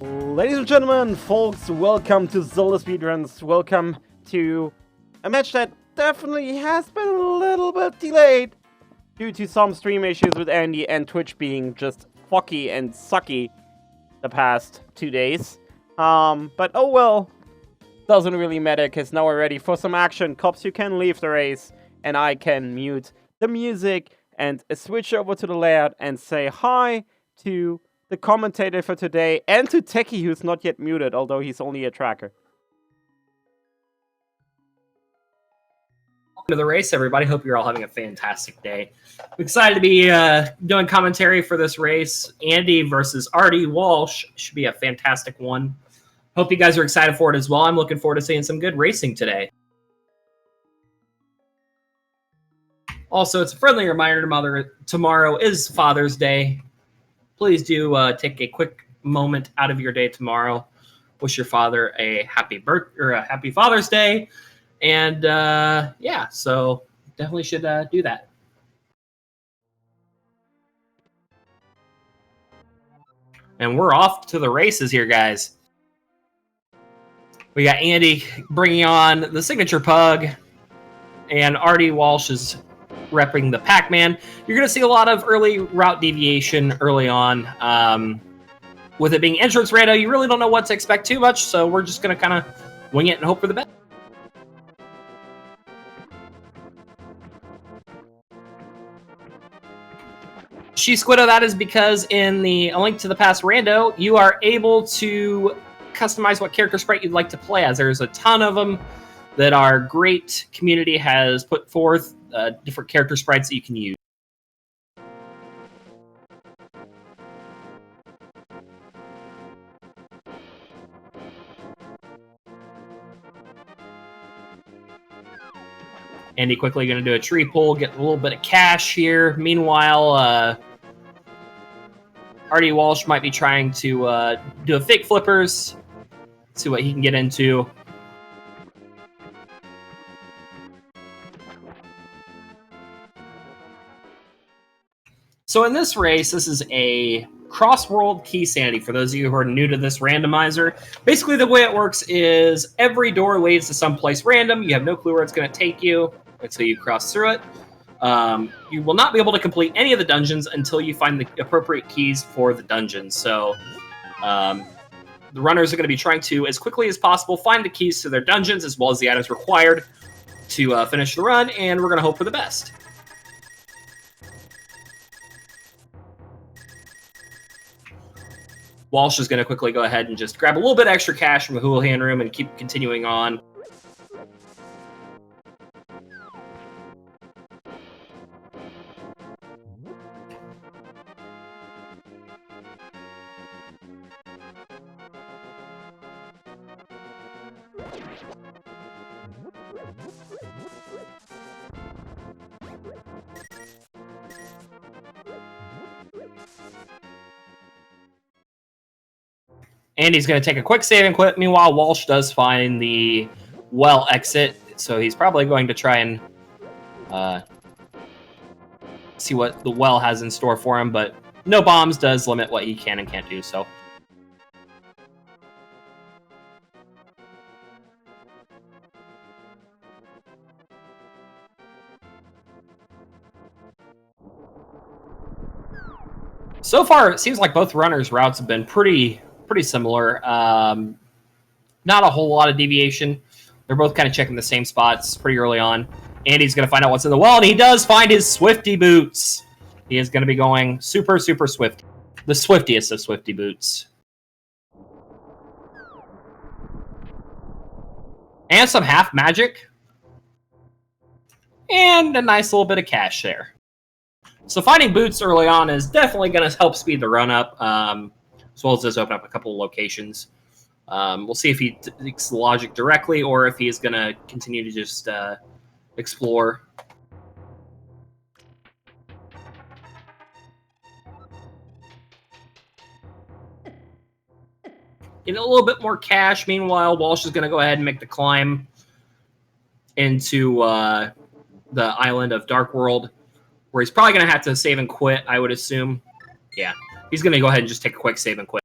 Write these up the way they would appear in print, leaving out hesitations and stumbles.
Ladies and gentlemen, folks, welcome to Zelda Speedruns. Welcome to a match that definitely has been a little bit delayed due to some stream issues with Andy and Twitch being just fucky and sucky the past 2 days. But oh well, doesn't really matter because now we're ready for some action. Cops, you can leave the race and I can mute the music and switch over to the layout and say hi to the commentator for today, and to Techie, who's not yet muted, although he's only a tracker. Welcome to the race, everybody. Hope you're all having a fantastic day. I'm excited to be doing commentary for this race. Andy versus Artie Walsh should be a fantastic one. Hope you guys are excited for it as well. I'm looking forward to seeing some good racing today. Also, it's a friendly reminder tomorrow is Father's Day. Please do take a quick moment out of your day tomorrow. Wish your father a happy Father's Day, and yeah, so definitely should do that. And we're off to the races here, guys. We got Andy bringing on the signature pug, and Artie Walsh is repping the Pac-Man. You're going to see a lot of early route deviation early on. With it being entrance rando, you really don't know what to expect too much, so we're just going to kind of wing it and hope for the best. Squiddo, that is because in the A Link to the Past rando, you are able to customize what character sprite you'd like to play as. There's a ton of them that our great community has put forth, different character sprites that you can use. Andy quickly going to do a tree pull, get a little bit of cash here. Meanwhile, Artie Walsh might be trying to do a fake flippers, see what he can get into. So in this race, this is a Crossworld Keysanity for those of you who are new to this randomizer. Basically, the way it works is every door leads to someplace random. You have no clue where it's going to take you until you cross through it. You will not be able to complete any of the dungeons until you find the appropriate keys for the dungeons. So the runners are going to be trying to, as quickly as possible, find the keys to their dungeons as well as the items required to finish the run, and we're going to hope for the best. Walsh is going to quickly go ahead and just grab a little bit extra cash from the Houlihan room and keep continuing on. Andy's going to take a quick save and quit. Meanwhile, Walsh does find the well exit, so he's probably going to try and see what the well has in store for him, but no bombs does limit what he can and can't do, so. So far, it seems like both runners' routes have been pretty similar. Not a whole lot of deviation. They're both kind of checking the same spots pretty early on. Andy's going to find out what's in the well, and he does find his Swifty boots. He is going to be going super swift. The swiftiest of Swifty boots. And some half magic. And a nice little bit of cash there. So finding boots early on is definitely going to help speed the run up. As well as does open up a couple of locations. We'll see if he takes the logic directly or if he is going to continue to just explore. Getting a little bit more cash. Meanwhile, Walsh is going to go ahead and make the climb into the island of Dark World, where he's probably going to have to save and quit, I would assume. Yeah, he's going to go ahead and just take a quick save and quit.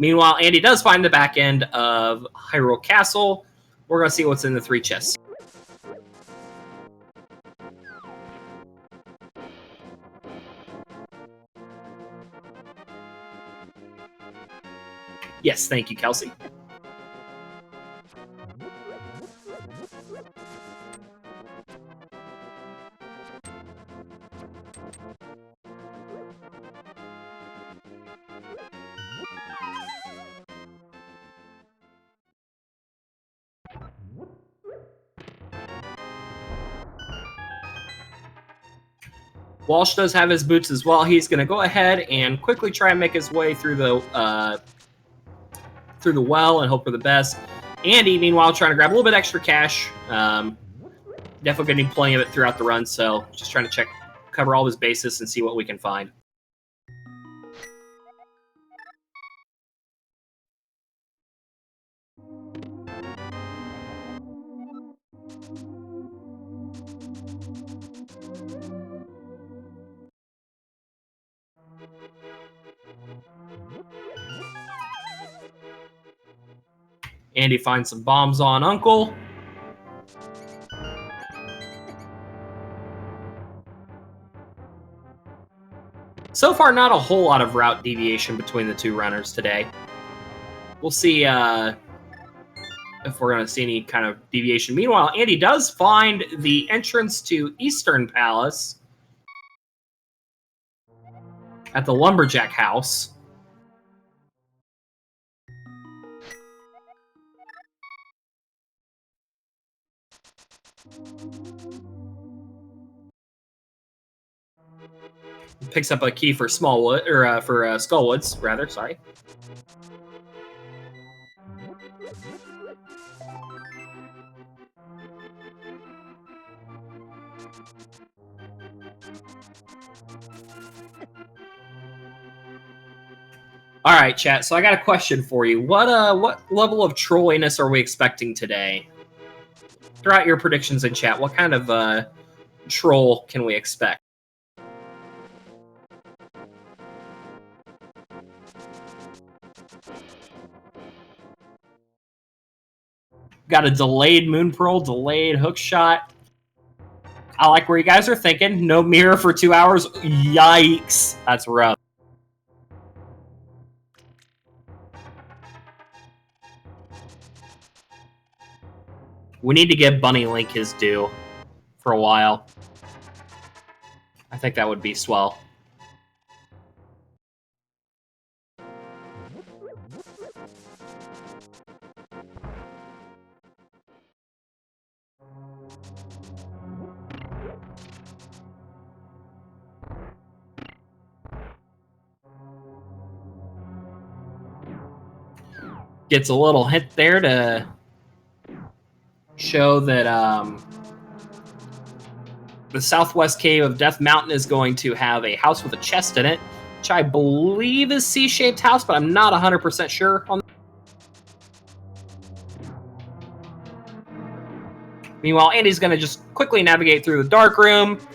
Meanwhile, Andy does find the back end of Hyrule Castle. We're going to see what's in the 3 chests. Yes, thank you, Kelsey. Walsh does have his boots as well. He's going to go ahead and quickly try and make his way through the well and hope for the best. Andy, meanwhile, trying to grab a little bit extra cash. Definitely getting plenty of it throughout the run, so just trying to cover all his bases and see what we can find. Andy finds some bombs on Uncle. So far, not a whole lot of route deviation between the 2 runners today. We'll see if we're going to see any kind of deviation. Meanwhile, Andy does find the entrance to Eastern Palace at the Lumberjack House. Picks up a key for Smallwood, or for Skullwoods, rather. Sorry. All right, chat. So I got a question for you. What level of trolliness are we expecting today? Throw out your predictions in chat. What kind of troll can we expect? Got a delayed Moon Pearl, delayed hook shot. I like where you guys are thinking. No mirror for 2 hours. Yikes. That's rough. We need to give Bunny Link his due for a while. I think that would be swell. Gets a little hint there to show that the southwest cave of Death Mountain is going to have a house with a chest in it, which I believe is C-shaped house, but I'm not 100% sure on. Meanwhile, Andy's going to just quickly navigate through the dark room.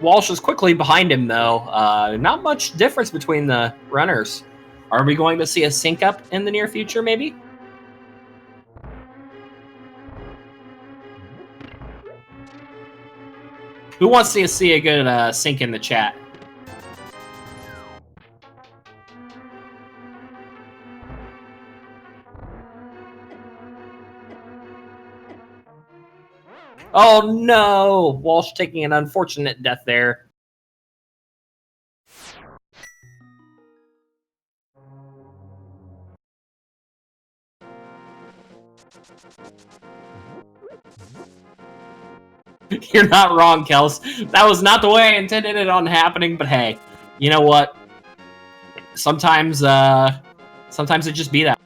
Walsh is quickly behind him, though. Not much difference between the runners. Are we going to see a sync up in the near future, maybe? Who wants to see a good sync in the chat? Oh no! Walsh taking an unfortunate death there. You're not wrong, Kels. That was not the way I intended it on happening, but hey, you know what? Sometimes it just be that.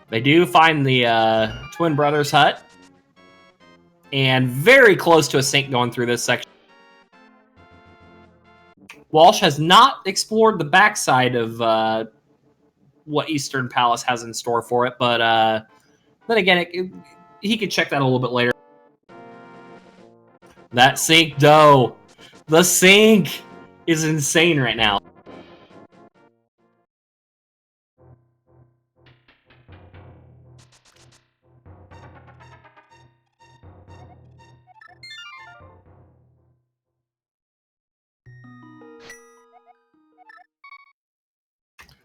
They do find the twin brothers' hut, and very close to a sync going through this section. Walsh has not explored the backside of what Eastern Palace has in store for it, but then again, he could check that a little bit later. That sink dough. The sink is insane right now.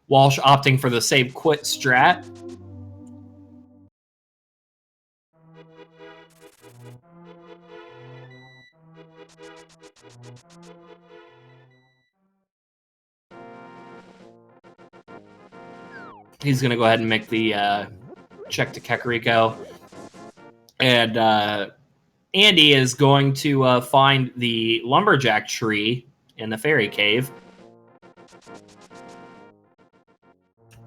Walsh opting for the save quit strat. He's going to go ahead and make the check to Kakariko. And Andy is going to find the lumberjack tree in the fairy cave.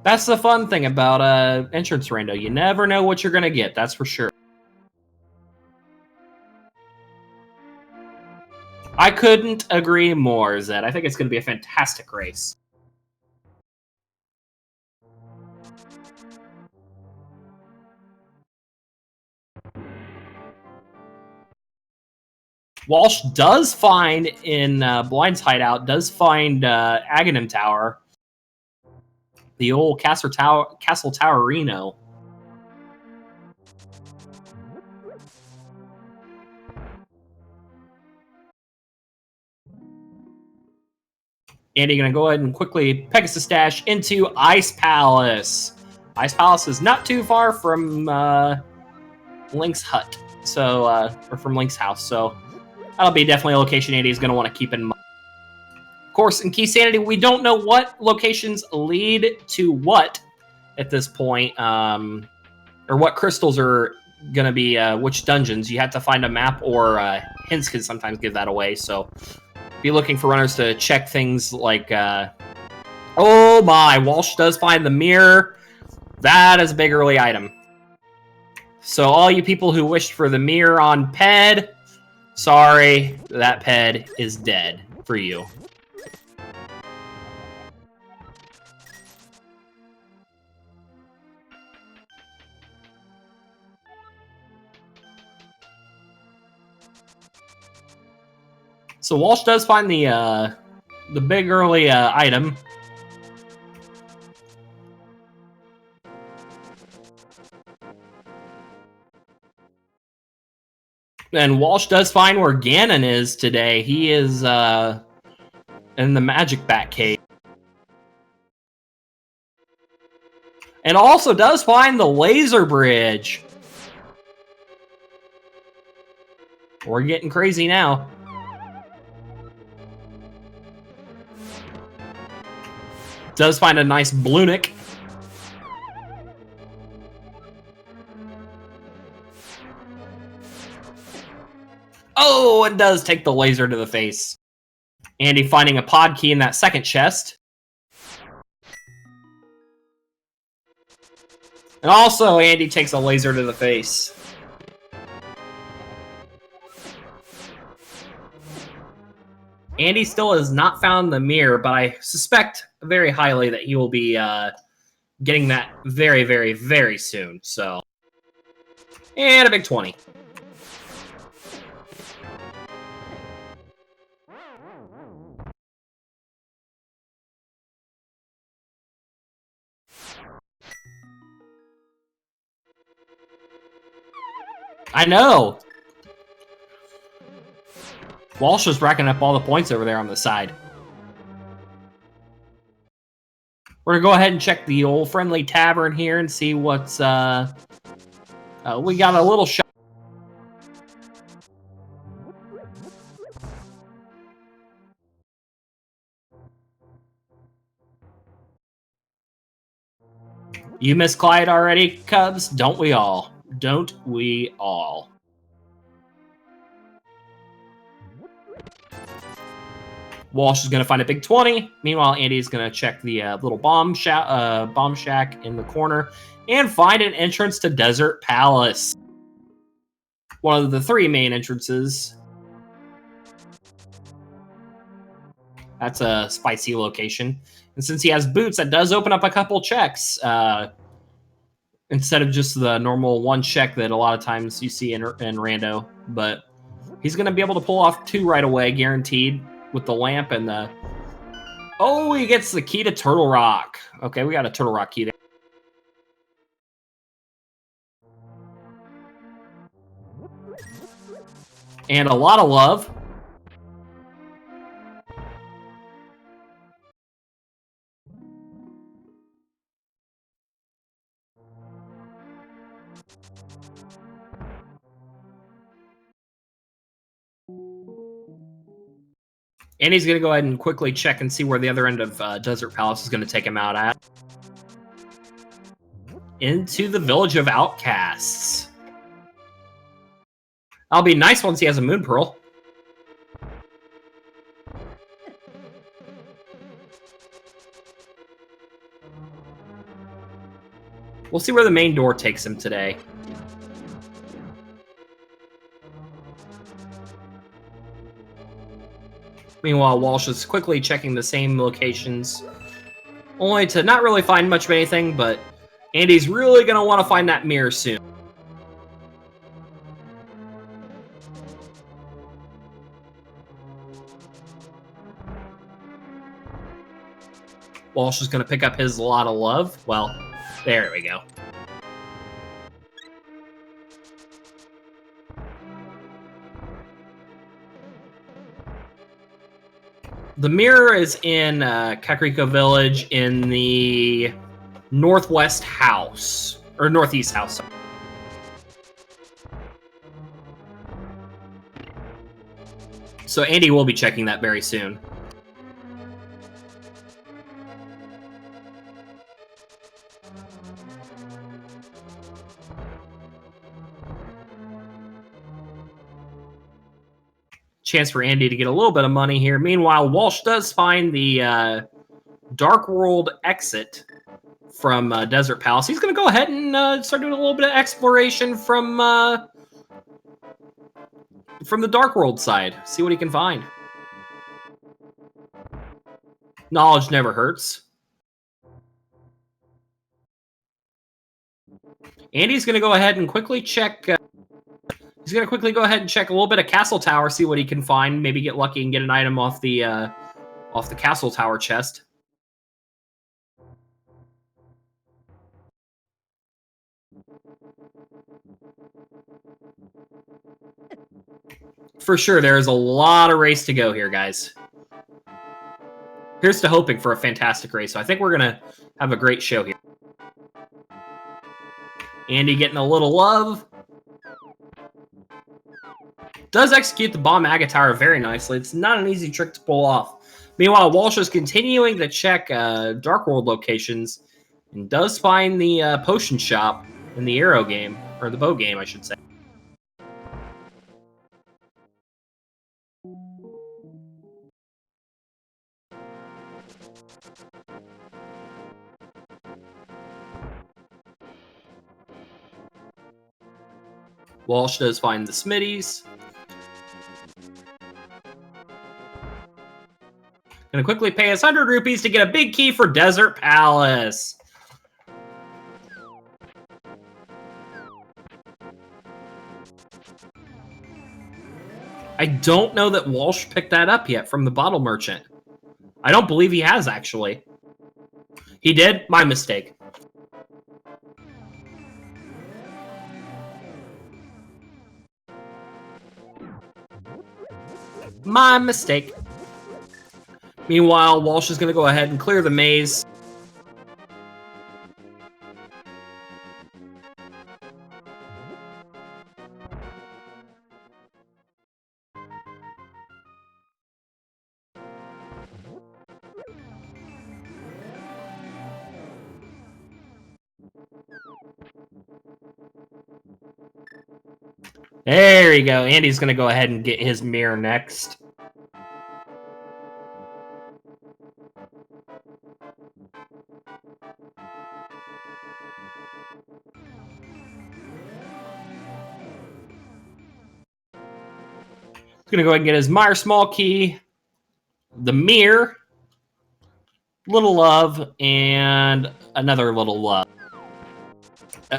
That's the fun thing about entrance rando. You never know what you're going to get, that's for sure. I couldn't agree more, Zed. I think it's going to be a fantastic race. Walsh does find in Blind's hideout, does find Aghanim Tower. The old Castle Tower Reno. Andy going to go ahead and quickly Pegasus Dash into Ice Palace. Ice Palace is not too far from Link's hut, so or from Link's house, so that'll be definitely a location Andy is going to want to keep in mind. Of course, in Keysanity, we don't know what locations lead to what at this point, or what crystals are going to be which dungeons. You have to find a map, or hints can sometimes give that away, so be looking for runners to check things like, oh my, Walsh does find the mirror. That is a big early item. So all you people who wished for the mirror on Ped, sorry, that Ped is dead for you. So Walsh does find the big early item. And Walsh does find where Ganon is today. He is in the Magic Bat Cave. And also does find the laser bridge. We're getting crazy now. Does find a nice Blunick. Oh, it does take the laser to the face. Andy finding a pod key in that second chest. And also, Andy takes a laser to the face. Andy still has not found the mirror, but I suspect very highly that he will be getting that very, very, very soon. So, and a big 20. I know. Walsh is racking up all the points over there on the side. We're gonna go ahead and check the old friendly tavern here and see what's we got a little shop. You miss Clyde already, Cubs? Don't we all? Don't we all? Walsh is going to find a big 20. Meanwhile, Andy's going to check the little bomb shack in the corner and find an entrance to Desert Palace. One of the 3 main entrances. That's a spicy location. And since he has boots, that does open up a couple checks. Instead of just the normal 1 check that a lot of times you see in Rando. But He's going to be able to pull off 2 right away, guaranteed, with the lamp and the... Oh, he gets the key to Turtle Rock. Okay, we got a Turtle Rock key there. And a lot of love. And he's going to go ahead and quickly check and see where the other end of Desert Palace is going to take him out at. Into the Village of Outcasts. That'll be nice once he has a Moon Pearl. We'll see where the main door takes him today. Meanwhile, Walsh is quickly checking the same locations, only to not really find much of anything, but Andy's really going to want to find that mirror soon. Walsh is going to pick up his lot of love. Well, there we go. The mirror is in Kakariko Village in the northwest house, or northeast house. So Andy will be checking that very soon. Chance for Andy to get a little bit of money here. Meanwhile, Walsh does find the Dark World exit from Desert Palace. He's going to go ahead and start doing a little bit of exploration from the Dark World side. See what he can find. Knowledge never hurts. Andy's going to go ahead and quickly check... He's going to quickly go ahead and check a little bit of Castle Tower, see what he can find. Maybe get lucky and get an item off the Castle Tower chest. For sure, there is a lot of race to go here, guys. Here's to hoping for a fantastic race. So I think we're going to have a great show here. Andy getting a little love. Does execute the Bomb Agate Tower very nicely. It's not an easy trick to pull off. Meanwhile, Walsh is continuing to check Dark World locations and does find the potion shop in the arrow game, or the bow game, I should say. Walsh does find the Smitties. Gonna quickly pay us 100 rupees to get a big key for Desert Palace. I don't know that Walsh picked that up yet from the bottle merchant. I don't believe he has, actually. He did? My mistake. My mistake. Meanwhile, Walsh is going to go ahead and clear the maze. There you go. Andy's going to go ahead and get his mirror next. He's going to go ahead and get his Meyer Small Key, the mirror, little love, and another little love.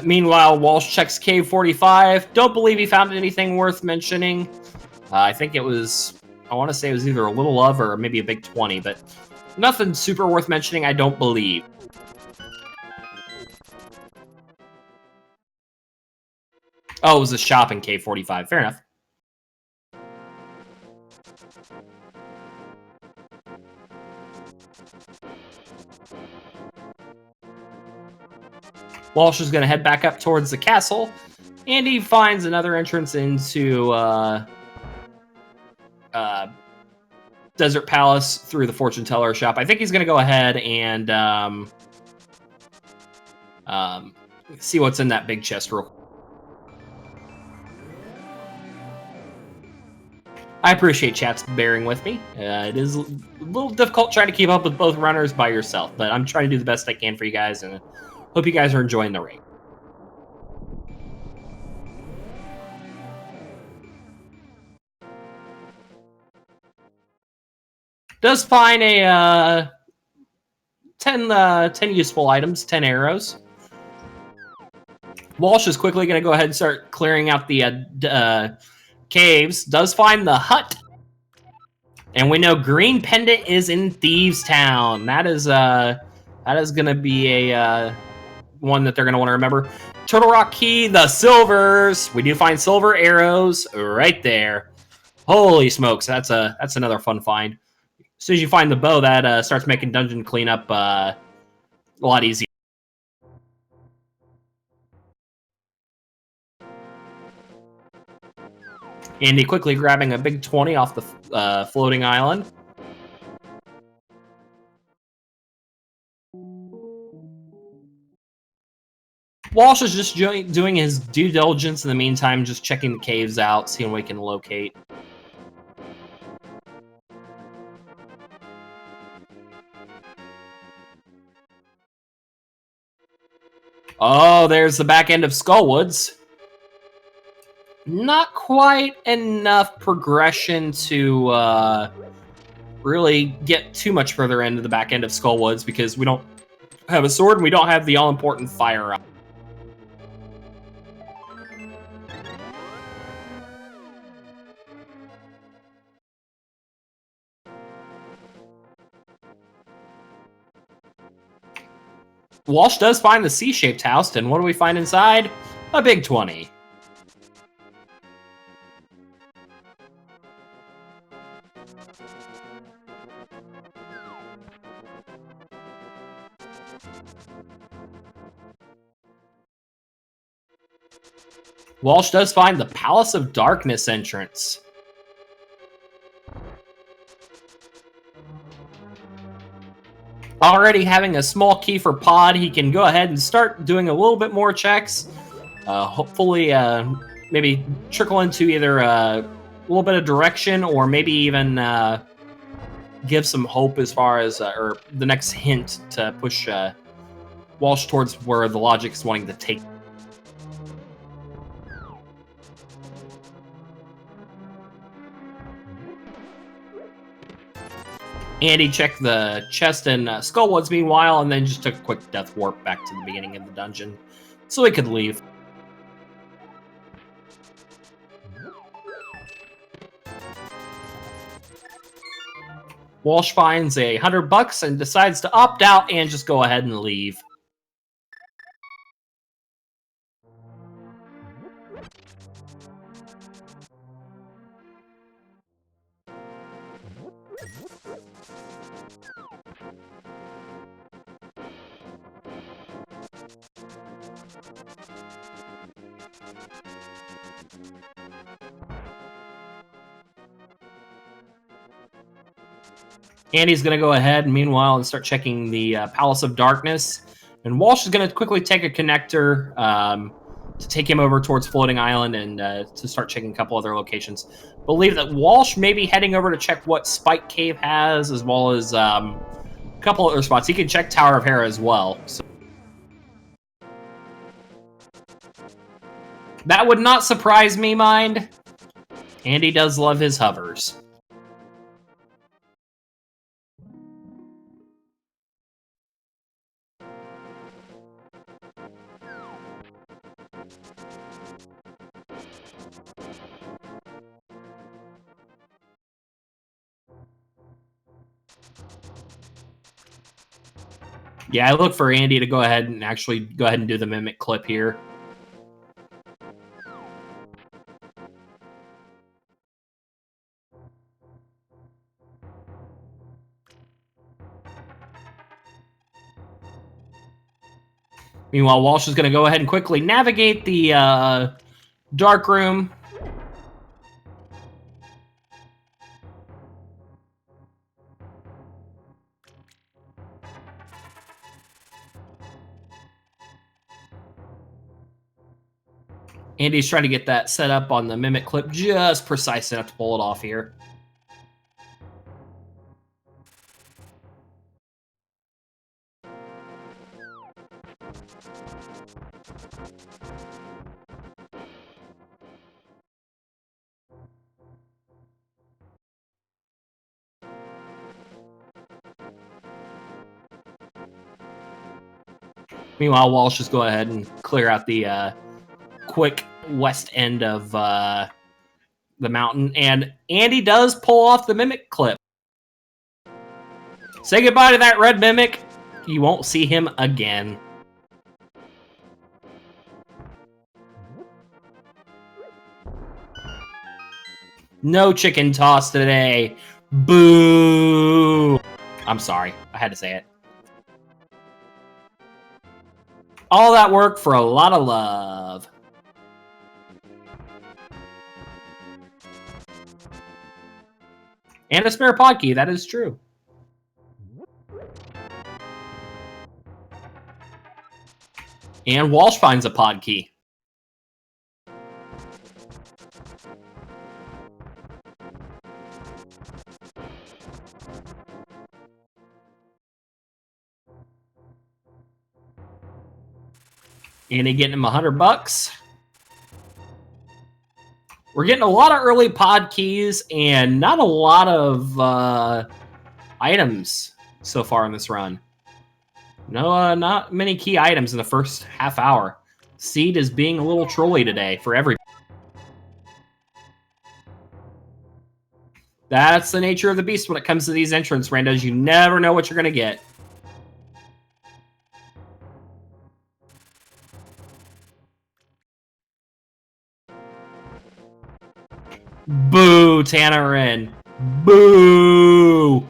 Meanwhile, Walsh checks Cave 45. Don't believe he found anything worth mentioning. I think it was, I want to say it was either a little love or maybe a big 20, but nothing super worth mentioning, I don't believe. Oh, it was a shop in K45. Fair enough. Walsh is going to head back up towards the castle, and he finds another entrance into Desert Palace through the fortune teller shop. I think he's going to go ahead and see what's in that big chest real quick. I appreciate chat's bearing with me. It is a little difficult trying to keep up with both runners by yourself, but I'm trying to do the best I can for you guys, and hope you guys are enjoying the raid. Does find a 10 useful items, 10 arrows. Walsh is quickly going to go ahead and start clearing out the caves. Does find the hut. And we know Green Pendant is in Thieves Town. That is going to be a one that they're going to want to remember. Turtle Rock Key, the silvers. We do find silver arrows right there. Holy smokes, that's another fun find. As soon as you find the bow, that starts making dungeon cleanup a lot easier. Andy quickly grabbing a big 20 off the floating island. Walsh is just doing his due diligence in the meantime, just checking the caves out, seeing what he can locate. Oh, there's the back end of Skullwoods. Not quite enough progression to really get too much further into the back end of Skullwoods because we don't have a sword and we don't have the all-important firearm. Walsh does find the C-shaped house, and what do we find inside? A big 20. Walsh does find the Palace of Darkness entrance. Already having a small key for Pod, he can go ahead and start doing a little bit more checks. Hopefully, maybe trickle into either a little bit of direction or maybe even give some hope as far as, or the next hint to push Walsh towards where the logic is wanting to take. Andy checked the chest in Skullwoods meanwhile, and then just took a quick death warp back to the beginning of the dungeon so he could leave. Walsh finds $100 and decides to opt out and just go ahead and leave. Andy's going to go ahead, meanwhile, and start checking the Palace of Darkness. And Walsh is going to quickly take a connector to take him over towards Floating Island and to start checking a couple other locations. Believe that Walsh may be heading over to check what Spike Cave has, as well as a couple other spots. He can check Tower of Hera as well. So that would not surprise me, mind. Andy does love his hovers. Yeah, I look for Andy to go ahead and do the mimic clip here. Meanwhile, Walsh is going to go ahead and quickly navigate the dark room. Andy's trying to get that set up on the mimic clip just precise enough to pull it off here. Meanwhile, Walsh just go ahead and clear out the quick west end of the mountain, and Andy does pull off the mimic clip. Say goodbye to that red mimic. You won't see him again. No chicken toss today. Boo! I'm sorry. I had to say it. All that work for a lot of love. And a spare pod key, that is true. And Walsh finds a pod key. Andy getting him $100. We're getting a lot of early pod keys and not a lot of items so far in this run. No, not many key items in the first half hour. Seed is being a little trolly today for everybody. That's the nature of the beast when it comes to these entrance randos. You never know what you're going to get. Boo, Tannerin. Boo!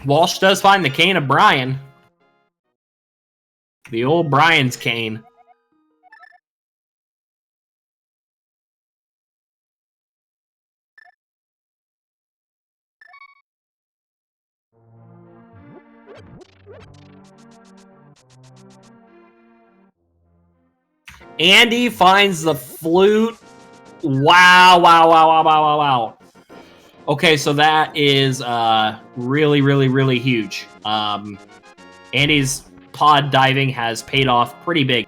Walsh does find the cane of Brian. The old Brian's cane. Andy finds the flute. Wow, wow, wow, wow, wow, wow, wow. Okay, so that is really, really, really huge. Andy's pod diving has paid off pretty big.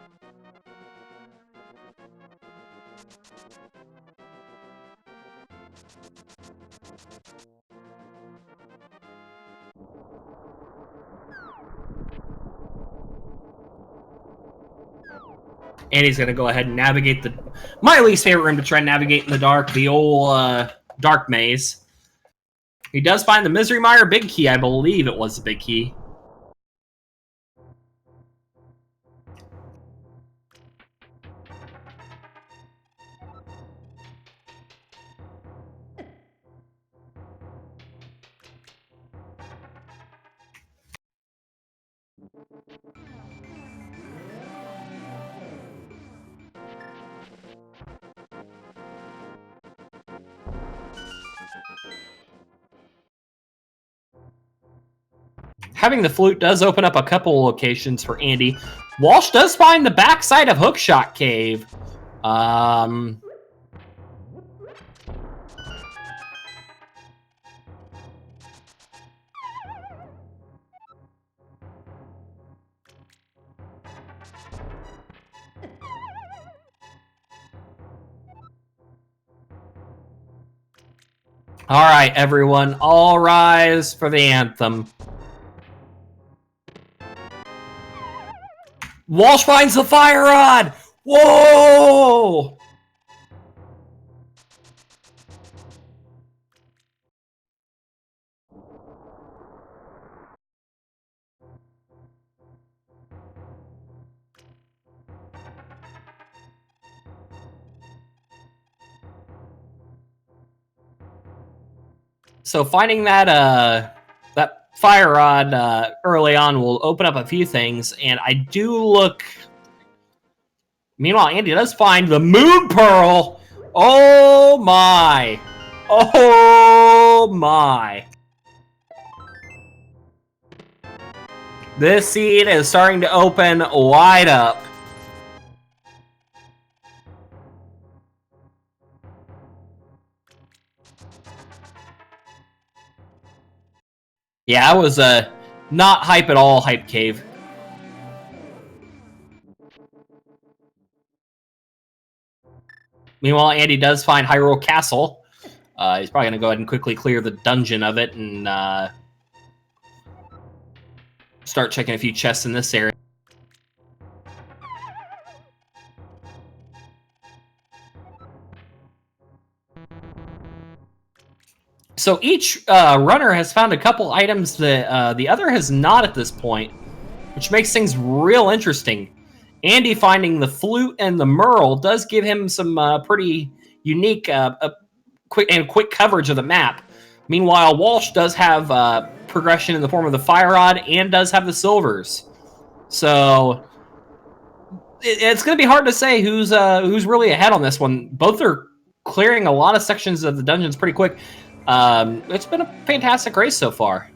Andy's going to go ahead and navigate my least favorite room to try and navigate in the dark, the old dark maze. He does find the Misery Mire big key. I believe it was the big key. Having the flute does open up a couple locations for Andy. Walsh does find the backside of Hookshot Cave. All right, everyone, all rise for the anthem. Walsh finds the fire rod! Whoa! So finding that fire rod early on will open up a few things, and I do look. Meanwhile, Andy does find the moon pearl. Oh my! Oh my! This seed is starting to open wide up. Yeah, I was not hype at all, Hype Cave. Meanwhile, Andy does find Hyrule Castle. He's probably going to go ahead and quickly clear the dungeon of it and start checking a few chests in this area. So each runner has found a couple items that the other has not at this point, which makes things real interesting. Andy finding the flute and the merle does give him some pretty unique quick coverage of the map. Meanwhile, Walsh does have progression in the form of the fire rod and does have the silvers. So it's going to be hard to say who's really ahead on this one. Both are clearing a lot of sections of the dungeons pretty quick. It's been a fantastic race so far.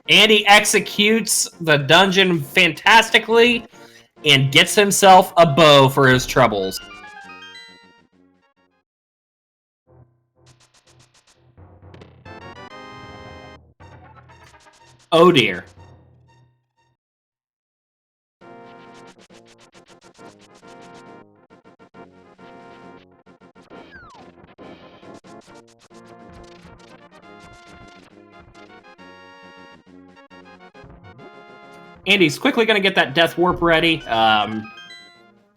Andy executes the dungeon fantastically and gets himself a bow for his troubles. Oh dear. Andy's quickly going to get that death warp ready.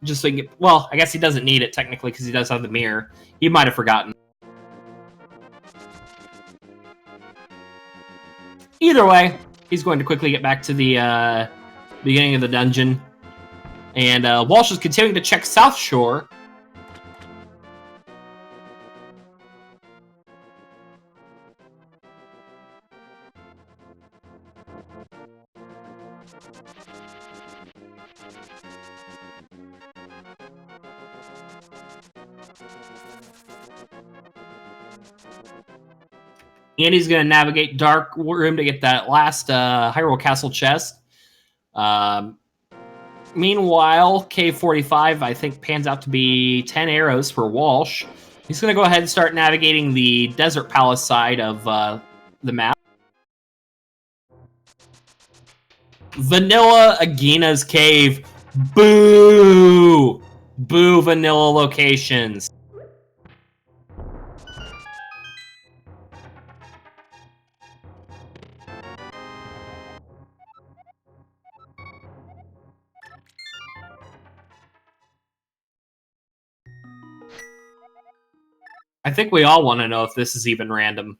Just so he can well, I guess he doesn't need it technically because he does have the mirror. He might have forgotten. Either way, he's going to quickly get back to the beginning of the dungeon. And Walsh is continuing to check South Shore. Andy's going to navigate Dark Room to get that last Hyrule Castle chest. Meanwhile, Cave 45, I think, pans out to be 10 arrows for Walsh. He's going to go ahead and start navigating the Desert Palace side of the map. Vanilla Agina's Cave. Boo! Boo, vanilla locations. I think we all want to know if this is even random.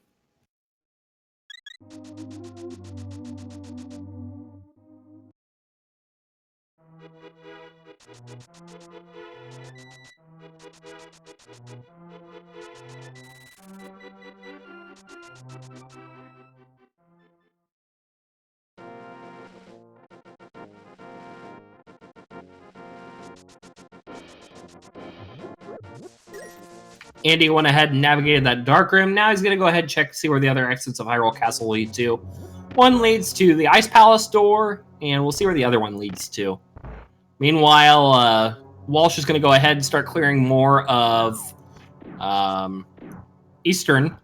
Andy went ahead and navigated that dark room. Now he's going to go ahead and check to see where the other exits of Hyrule Castle lead to. One leads to the Ice Palace door, and we'll see where the other one leads to. Meanwhile, Walsh is going to go ahead and start clearing more of Eastern.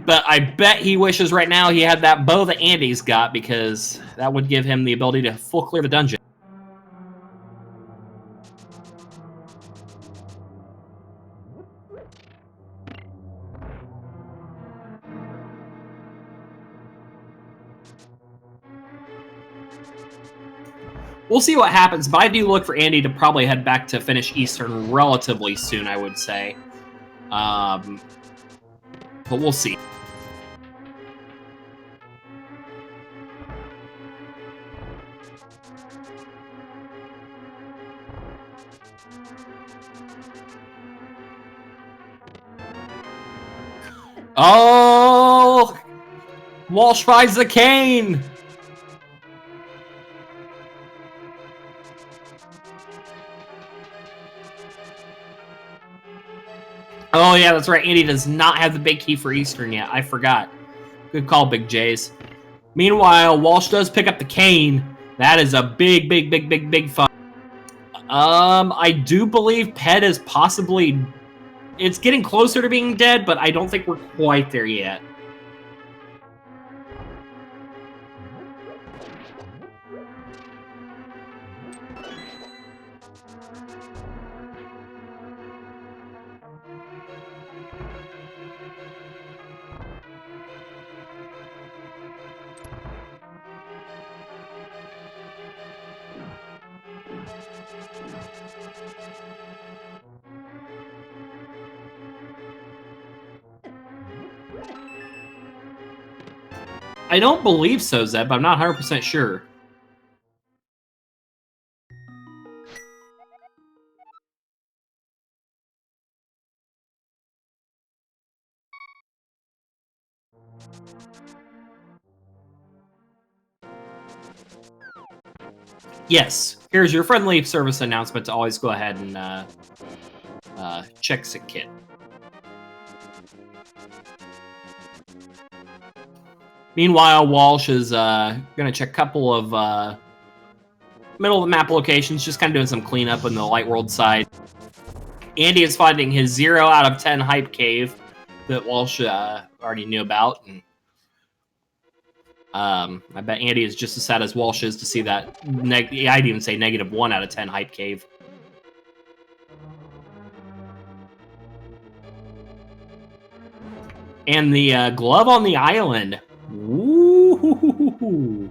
But I bet he wishes right now he had that bow that Andy's got, because that would give him the ability to full clear the dungeon. We'll see what happens, but I do look for Andy to probably head back to finish Eastern relatively soon, I would say. But we'll see. Oh! Walsh finds the cane! Oh, yeah, that's right. Andy does not have the big key for Eastern yet. I forgot. Good call, Big Jays. Meanwhile, Walsh does pick up the cane. That is a big fight. I do believe Pet is possibly... It's getting closer to being dead, but I don't think we're quite there yet. I don't believe so, Zeb, but I'm not 100% sure. Yes, here's your friendly service announcement to always go ahead and check sick kit. Meanwhile, Walsh is going to check a couple of middle of the map locations, just kind of doing some cleanup on the Light World side. Andy is finding his 0 out of 10 hype cave that Walsh already knew about. And I bet Andy is just as sad as Walsh is to see that. I'd even say -1 out of 10 hype cave. And the glove on the island. Ooh.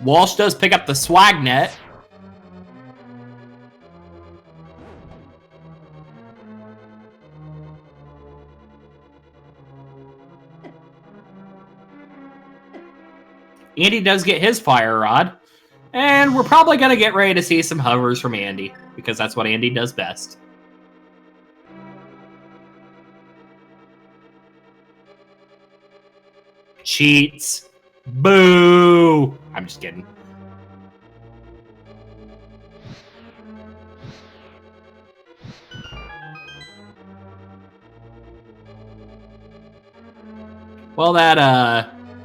Walsh does pick up the swag net. Andy does get his fire rod. And we're probably going to get ready to see some hovers from Andy, because that's what Andy does best. Cheats. Boo! I'm just kidding. Well, that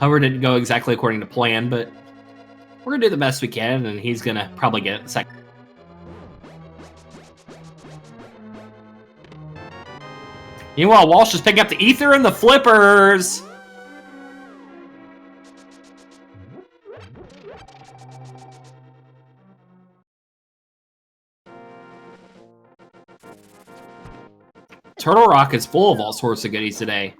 hover didn't go exactly according to plan, but we're going to do the best we can, and he's going to probably get it second. Meanwhile, Walsh is picking up the ether and the flippers. Turtle Rock is full of all sorts of goodies today.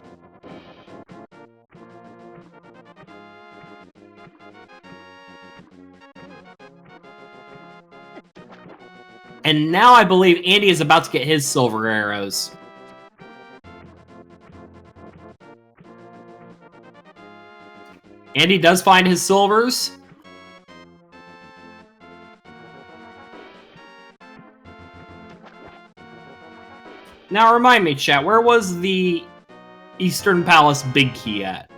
And now I believe Andy is about to get his silver arrows. Andy does find his silvers. Now remind me, chat, where was the Eastern Palace big key at?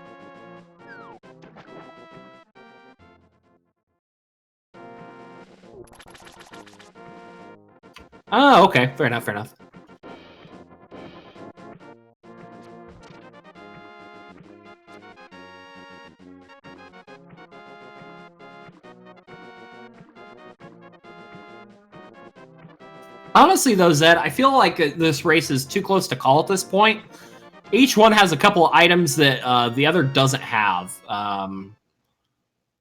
Oh, okay. Fair enough, fair enough. Honestly, though, Zed, I feel like this race is too close to call at this point. Each one has a couple of items that the other doesn't have. And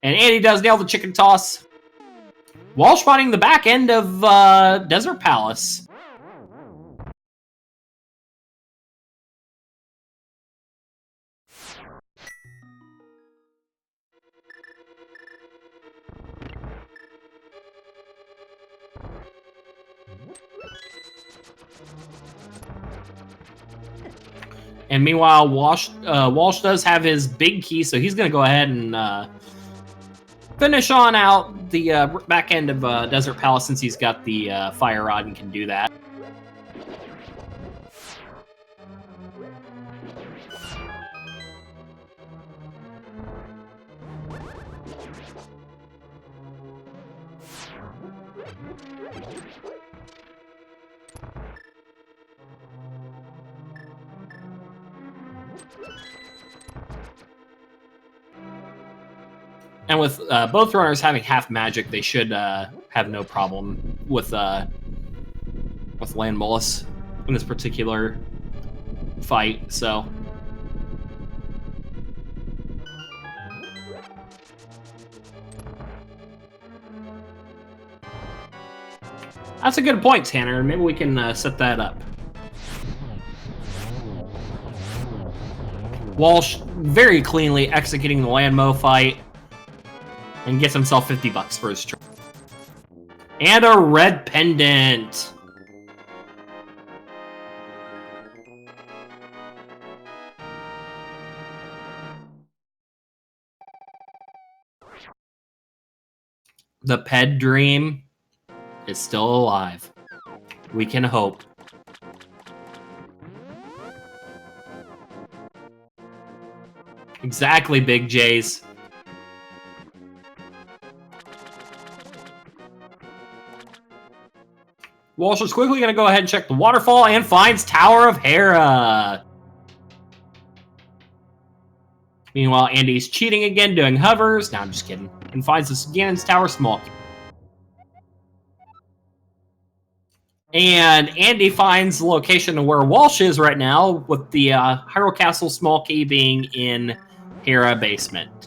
Andy does nail the chicken toss. Walsh finding the back end of Desert Palace. And meanwhile, Walsh does have his big key, so he's going to go ahead and finish on out the back end of Desert Palace since he's got the fire rod and can do that. And with both runners having half magic, they should have no problem with Land Mollusk in this particular fight. So that's a good point, Tanner. Maybe we can set that up. Walsh very cleanly executing the Landmo fight and gets himself 50 bucks for his trip. And a red pendant. The pet dream is still alive. We can hope. Exactly, Big J's. Walsh is quickly going to go ahead and check the waterfall and finds Tower of Hera. Meanwhile, Andy's cheating again, doing hovers. No, I'm just kidding. And finds this Ganon's Tower small. And Andy finds the location of where Walsh is right now, with the Hyrule Castle small key being in Hera basement.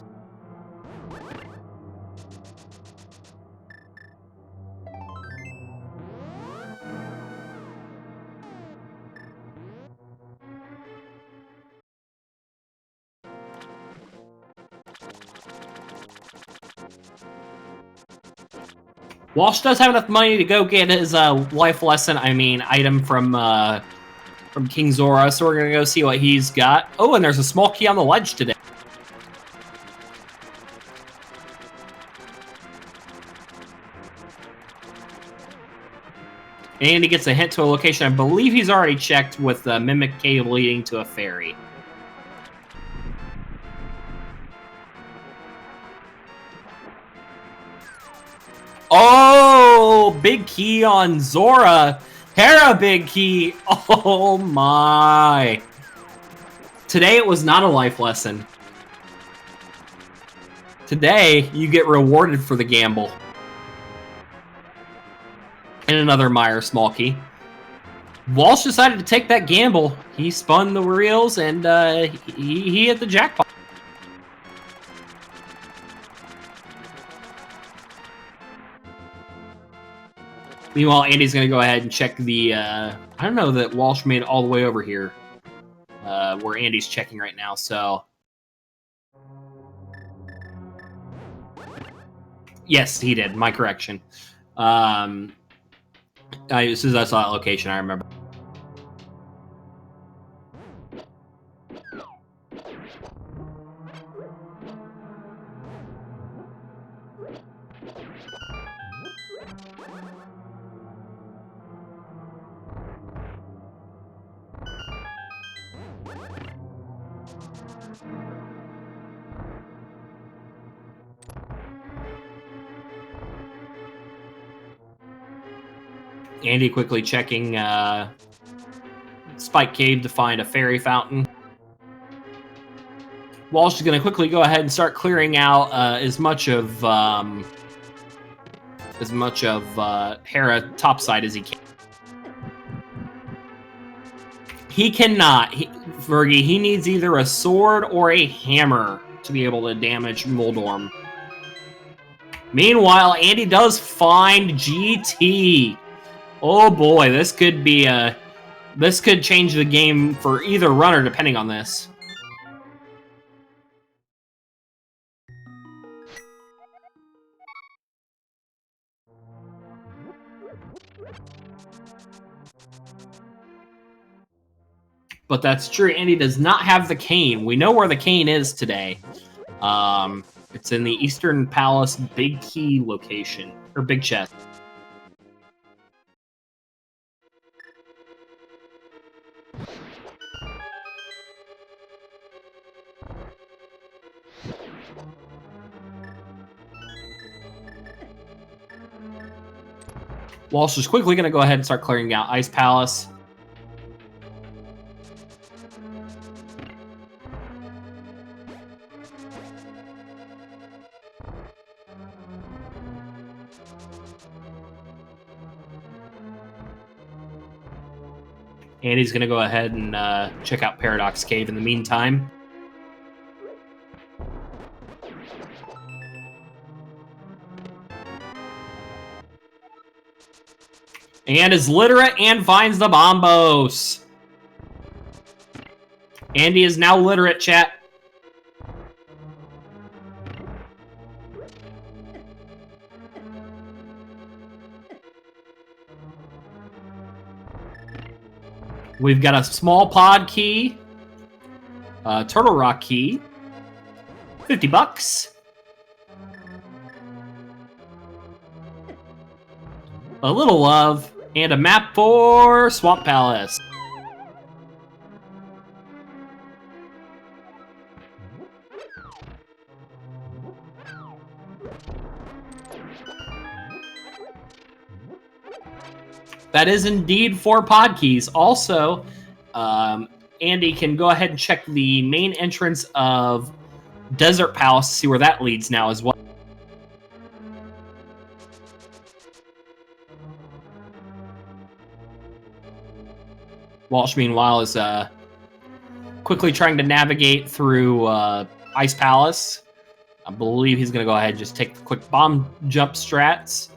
Walsh does have enough money to go get his life lesson, item from King Zora, so we're going to go see what he's got. Oh, and there's a small key on the ledge today. And he gets a hint to a location I believe he's already checked with the Mimic Cave leading to a ferry. Oh, big key on Zora. Hera big key. Oh my. Today it was not a life lesson. Today you get rewarded for the gamble. And another Meyer small key. Walsh decided to take that gamble. He spun the reels and he hit the jackpot. Meanwhile, Andy's going to go ahead and check the... I don't know that Walsh made it all the way over here. Where Andy's checking right now, so... Yes, he did. My correction. As soon as I saw that location, I remember. Andy quickly checking Spike Cave to find a fairy fountain. Walsh is going to quickly go ahead and start clearing out as much of Hera topside as he can. He cannot. Fergie, he needs either a sword or a hammer to be able to damage Moldorm. Meanwhile, Andy does find GT. Oh boy, this could be this could change the game for either runner depending on this. But that's true. Andy does not have the cane. We know where the cane is today. It's in the Eastern Palace Big Key location, or Big Chest. Walsh is quickly going to go ahead and start clearing out Ice Palace. And he's going to go ahead and check out Paradox Cave in the meantime. And is literate and finds the Bombos. Andy is now literate, chat. We've got a small pod key, turtle rock key, $50. A little love, and a map for Swamp Palace. That is indeed 4 pod keys. Also, Andy can go ahead and check the main entrance of Desert Palace to see where that leads now as well. Walsh, meanwhile, is quickly trying to navigate through Ice Palace. I believe he's going to go ahead and just take the quick bomb jump strats.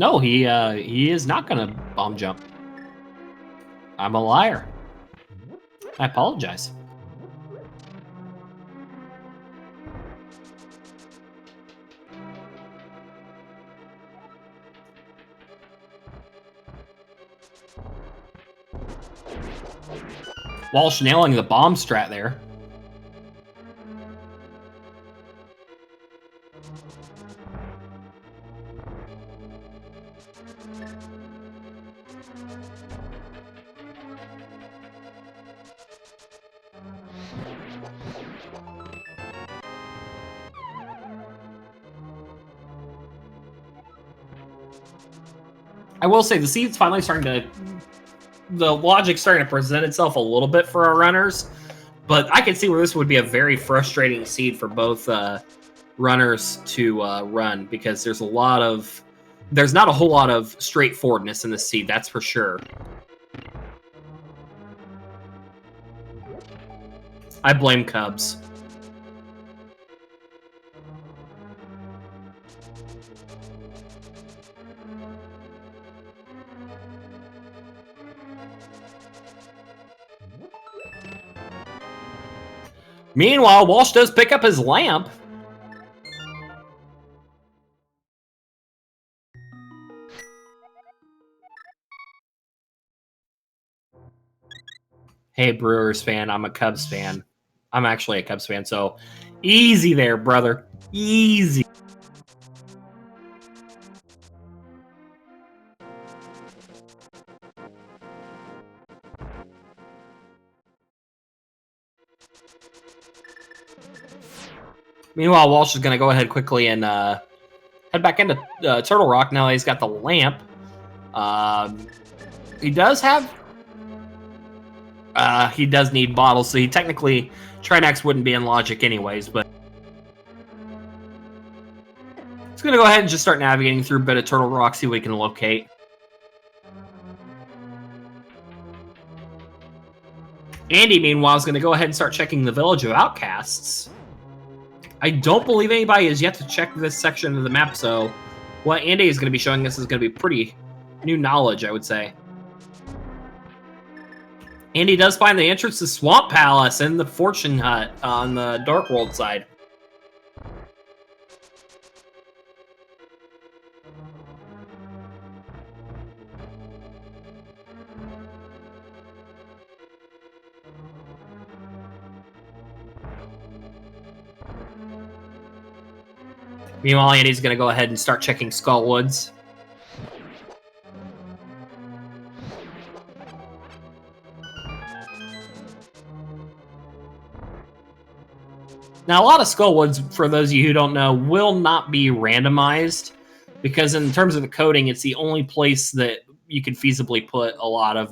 No, he is not going to bomb jump. I'm a liar. I apologize. Walsh nailing the bomb strat there. I will say the seed's finally starting to... The logic's starting to present itself a little bit for our runners, but I can see where this would be a very frustrating seed for both runners to run, because there's not a whole lot of straightforwardness in this seed, that's for sure. I blame Cubs. Meanwhile, Walsh does pick up his lamp. Hey, Brewers fan, I'm a Cubs fan. I'm actually a Cubs fan, so easy there, brother. Easy. Meanwhile, Walsh is going to go ahead quickly and head back into Turtle Rock now that he's got the lamp. He does have... he does need bottles, so he technically... Trinax wouldn't be in logic anyways, but... He's going to go ahead and just start navigating through a bit of Turtle Rock, see what he can locate. Andy, meanwhile, is going to go ahead and start checking the Village of Outcasts. I don't believe anybody has yet to check this section of the map, so what Andy is going to be showing us is going to be pretty new knowledge, I would say. Andy does find the entrance to Swamp Palace and the Fortune Hut on the Dark World side. Meanwhile, Andy's going to go ahead and start checking Skullwoods. Now, a lot of Skullwoods, for those of you who don't know, will not be randomized, because in terms of the coding, it's the only place that you could feasibly put a lot of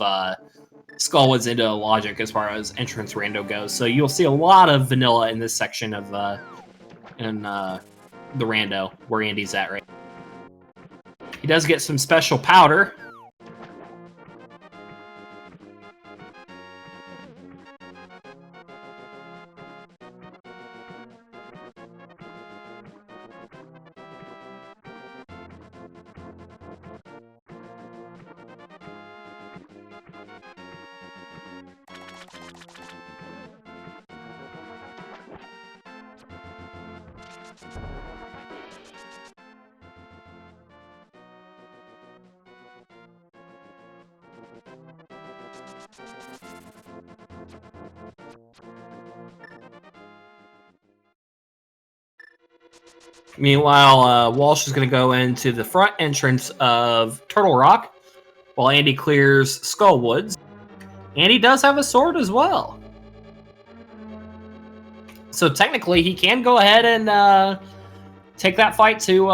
Skullwoods into logic as far as entrance rando goes. So you'll see a lot of vanilla in this section of the rando where Andy's at right. He does get some special powder. Meanwhile, Walsh is going to go into the front entrance of Turtle Rock while Andy clears Skullwoods. Andy does have a sword as well. So technically, he can go ahead and take that fight to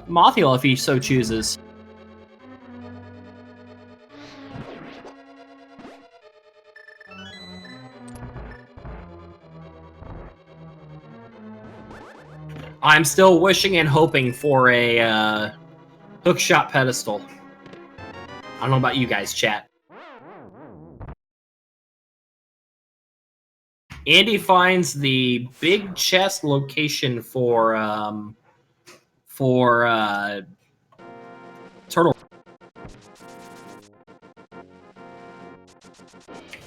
Mothiel if he so chooses. I'm still wishing and hoping for a hookshot pedestal. I don't know about you guys, chat. Andy finds the big chest location for Turtle.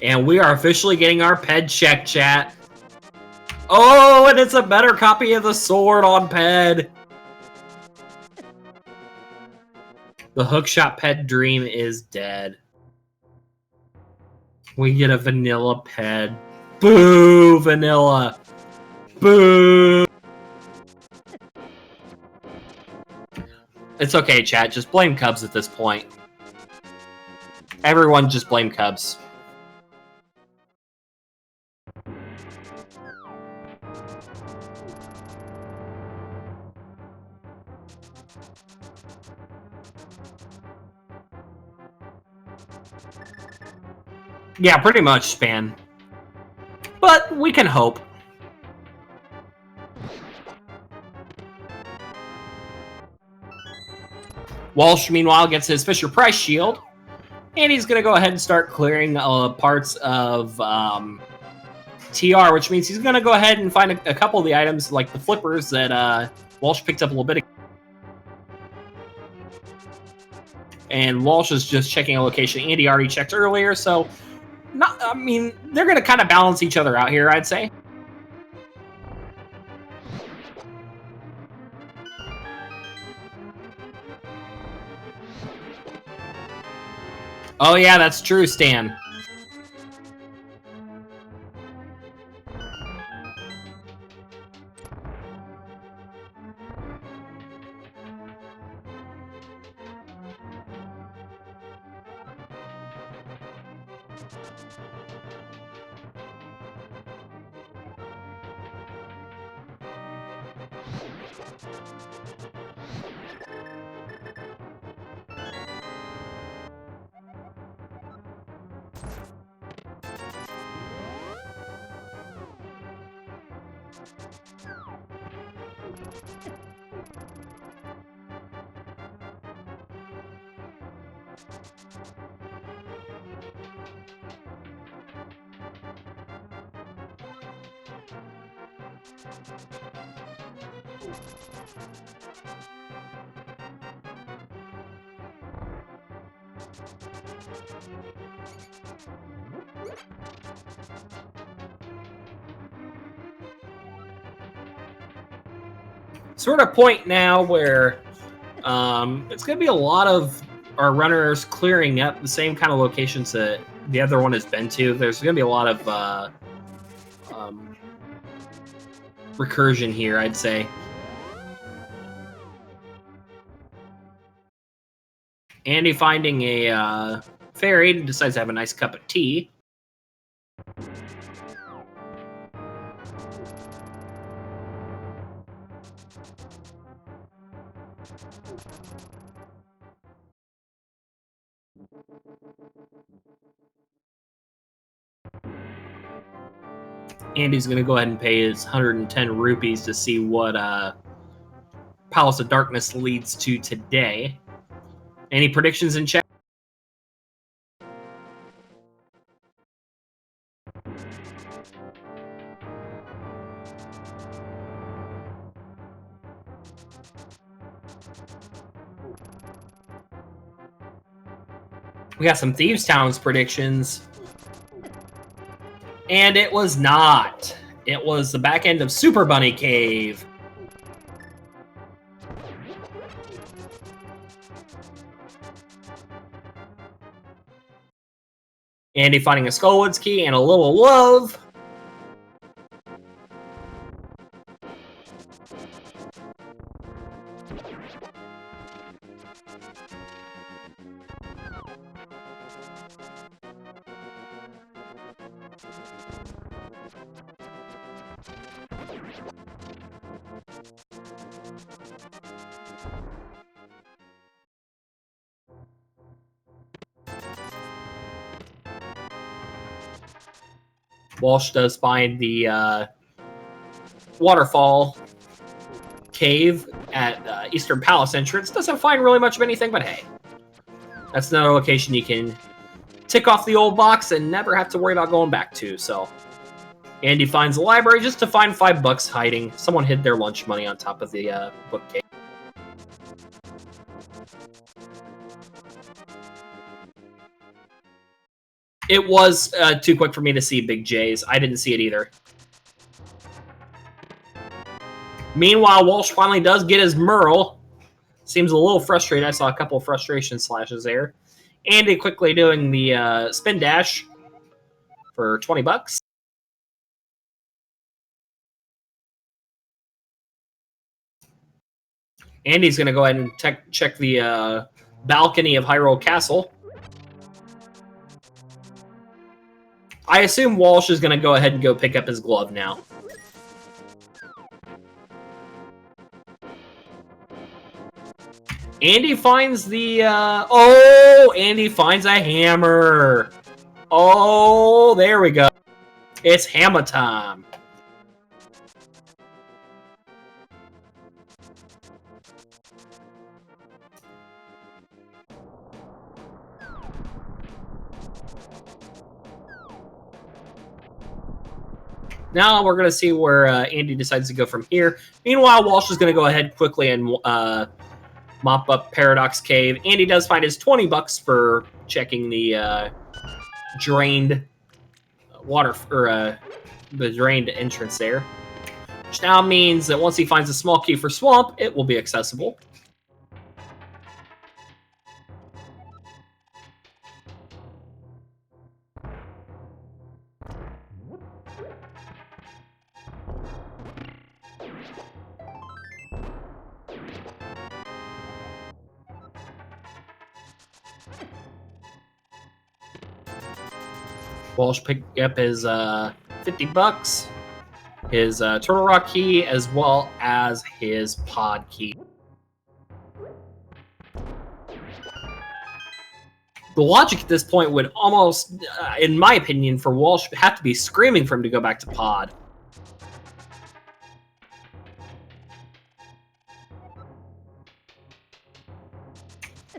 And we are officially getting our ped check, chat. Oh, and it's a better copy of the sword on ped. The hookshot ped dream is dead. We get a vanilla ped. Boo, vanilla. Boo. It's okay, chat. Just blame Cubs at this point. Everyone just blame Cubs. Yeah, pretty much, Span. But we can hope. Walsh, meanwhile, gets his Fisher-Price shield. And he's going to go ahead and start clearing parts of TR, which means he's going to go ahead and find a couple of the items, like the flippers that Walsh picked up a little bit ago. And Walsh is just checking a location Andy already checked earlier, so... I mean, they're going to kind of balance each other out here, I'd say. Oh, yeah, that's true, Stan. Sort of point now where it's going to be a lot of our runners clearing up the same kind of locations that the other one has been to. There's going to be a lot of recursion here, I'd say. Andy, finding a fairy, decides to have a nice cup of tea. Andy's going to go ahead and pay his 110 rupees to see what Palace of Darkness leads to today. Any predictions in chat? We got some Thieves Towns predictions. And it was not. It was the back end of Super Bunny Cave. Andy finding a Skullwoods key and a little love. Walsh does find the waterfall cave at Eastern Palace entrance. Doesn't find really much of anything, but hey. That's another location you can tick off the old box and never have to worry about going back to, so. Andy finds the library just to find $5 hiding. Someone hid their lunch money on top of the bookcase. It was too quick for me to see Big J's. I didn't see it either. Meanwhile, Walsh finally does get his Merle. Seems a little frustrated. I saw a couple of frustration slashes there. Andy quickly doing the spin dash for $20. Andy's going to go ahead and check the balcony of Hyrule Castle. I assume Walsh is going to go ahead and go pick up his glove now. Andy finds the... Andy finds a hammer. Oh, there we go. It's hammer time. Now we're going to see where Andy decides to go from here. Meanwhile, Walsh is going to go ahead quickly and mop up Paradox Cave. Andy does find his $20 for checking the drained water, or the drained entrance there. Which now means that once he finds a small key for Swamp, it will be accessible. Walsh picked up his $50, his Turtle Rock key, as well as his pod key. The logic at this point would almost, in my opinion, for Walsh, have to be screaming for him to go back to pod.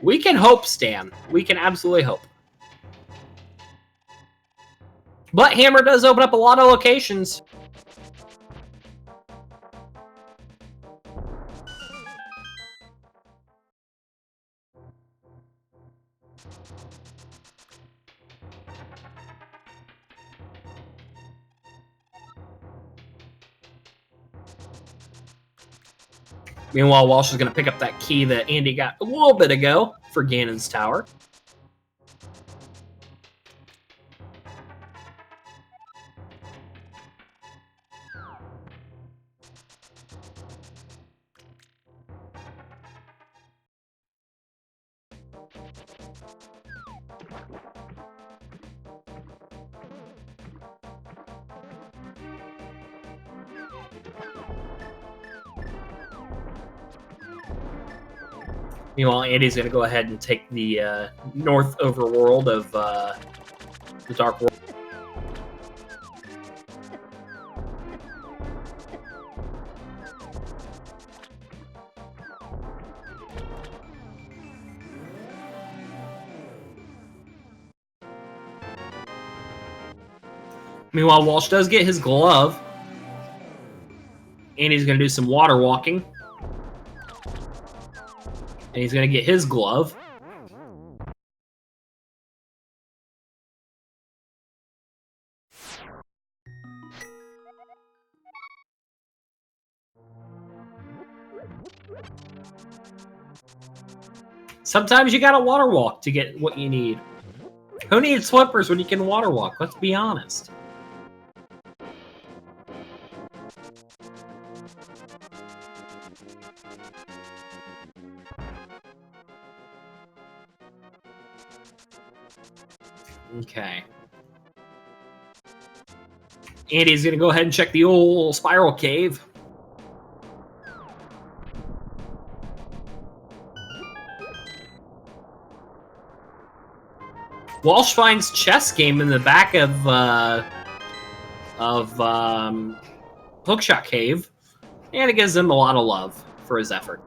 We can hope, Stan. We can absolutely hope. But Hammer does open up a lot of locations. Meanwhile, Walsh is going to pick up that key that Andy got a little bit ago for Ganon's Tower. Meanwhile, Andy's going to go ahead and take the north overworld of the Dark World. Meanwhile, Walsh does get his glove. Andy's going to do some water walking. And he's going to get his glove. Sometimes you gotta water walk to get what you need. Who needs slippers when you can water walk? Let's be honest. Okay. Andy's gonna go ahead and check the old spiral cave. Walsh finds chess game in the back of Hookshot Cave, and it gives him a lot of love for his effort.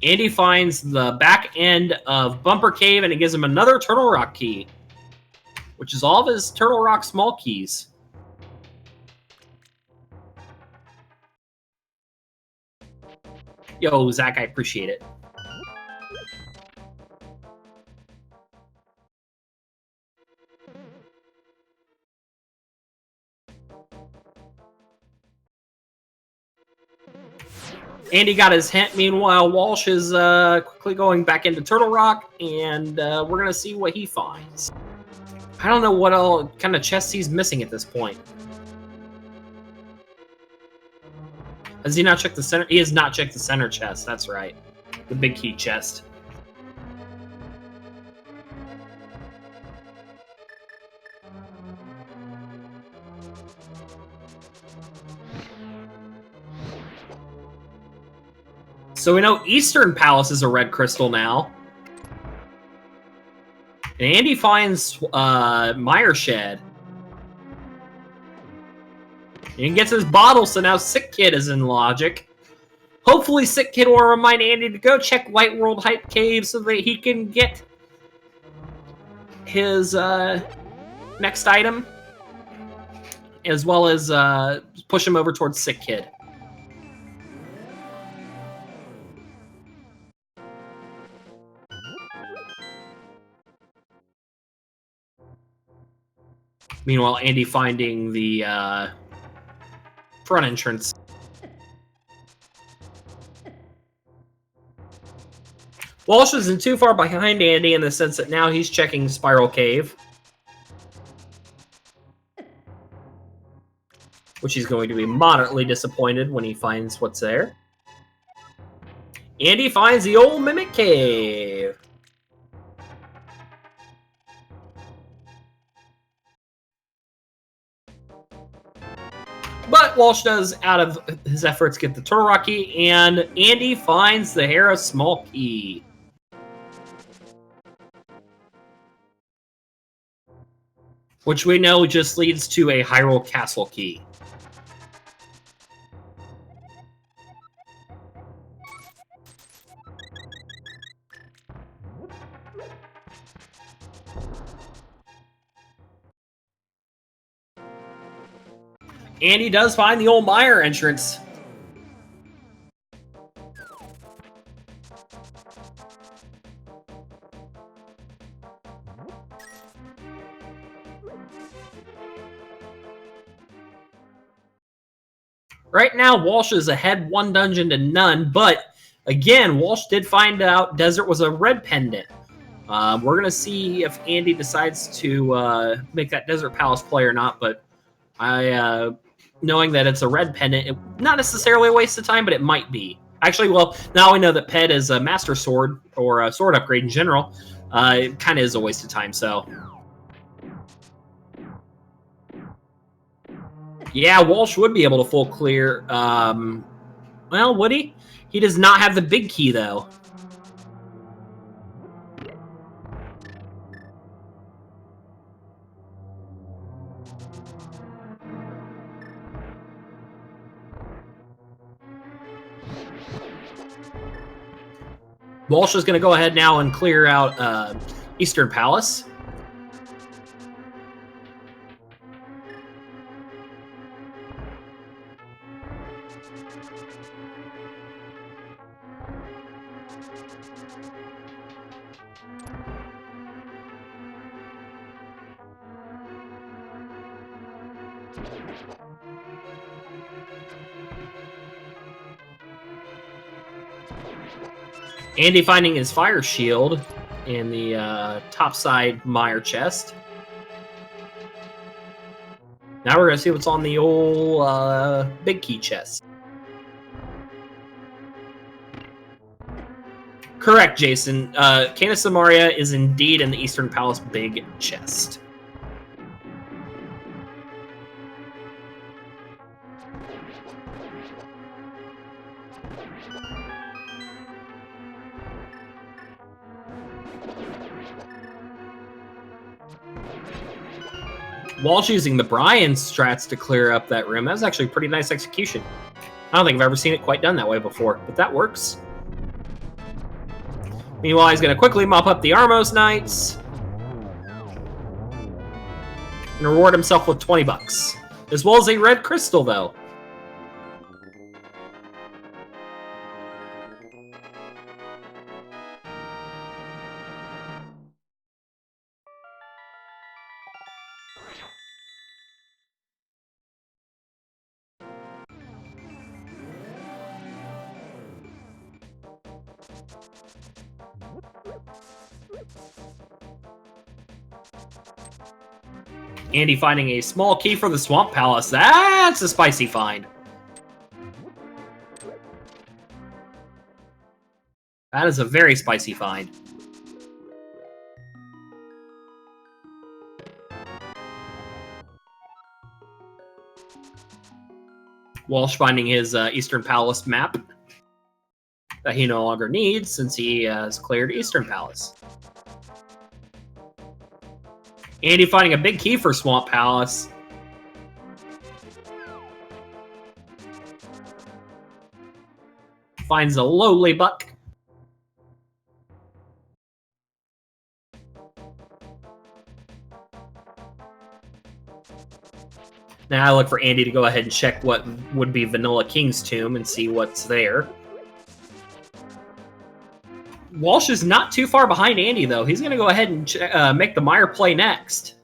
Andy finds the back end of Bumper Cave, and it gives him another Turtle Rock key, which is all of his Turtle Rock small keys. Yo, Zach, I appreciate it. Andy got his hint. Meanwhile, Walsh is quickly going back into Turtle Rock, and we're going to see what he finds. I don't know what all kind of chest he's missing at this point. Has he not checked the center? He has not checked the center chest. That's right. The big key chest. So we know Eastern Palace is a red crystal now. And Andy finds Mire Shed. And he gets his bottle, so now Sick Kid is in logic. Hopefully Sick Kid will remind Andy to go check White World Hype Cave so that he can get his next item. As well as push him over towards Sick Kid. Meanwhile, Andy finding the front entrance. Walsh isn't too far behind Andy in the sense that now he's checking Spiral Cave. Which he's going to be moderately disappointed when he finds what's there. Andy finds the old Mimic Cave. But Walsh does, out of his efforts, get the Turtle Rock key, and Andy finds the Hera small key. Which we know just leads to a Hyrule Castle key. Andy does find the old Mire entrance. Right now, Walsh is ahead one dungeon to none, but again, Walsh did find out Desert was a red pendant. We're going to see if Andy decides to make that Desert Palace play or not, but knowing that it's a red pendant, not necessarily a waste of time, but it might be. Actually, well, now we know that Ped is a Master Sword, or a sword upgrade in general. It kind of is a waste of time, so... Yeah, Walsh would be able to full clear. Well, would he? He does not have the big key, though. Walsh is going to go ahead now and clear out Eastern Palace. Andy finding his fire shield in the top side Meyer chest. Now we're going to see what's on the old big key chest. Correct, Jason. Canis Samaria is indeed in the Eastern Palace big chest. Walsh using the Brian strats to clear up that room. That was actually a pretty nice execution. I don't think I've ever seen it quite done that way before, but that works. Meanwhile, he's going to quickly mop up the Armos Knights and reward himself with 20 bucks, as well as a red crystal, though. Andy finding a small key for the Swamp Palace. That's a spicy find. That is a very spicy find. Walsh finding his Eastern Palace map that he no longer needs since he has cleared Eastern Palace. Andy finding a big key for Swamp Palace. Finds a lowly buck. Now I look for Andy to go ahead and check what would be Vanilla King's tomb and see what's there. Walsh is not too far behind Andy, though. He's going to go ahead and make the Meyer play next.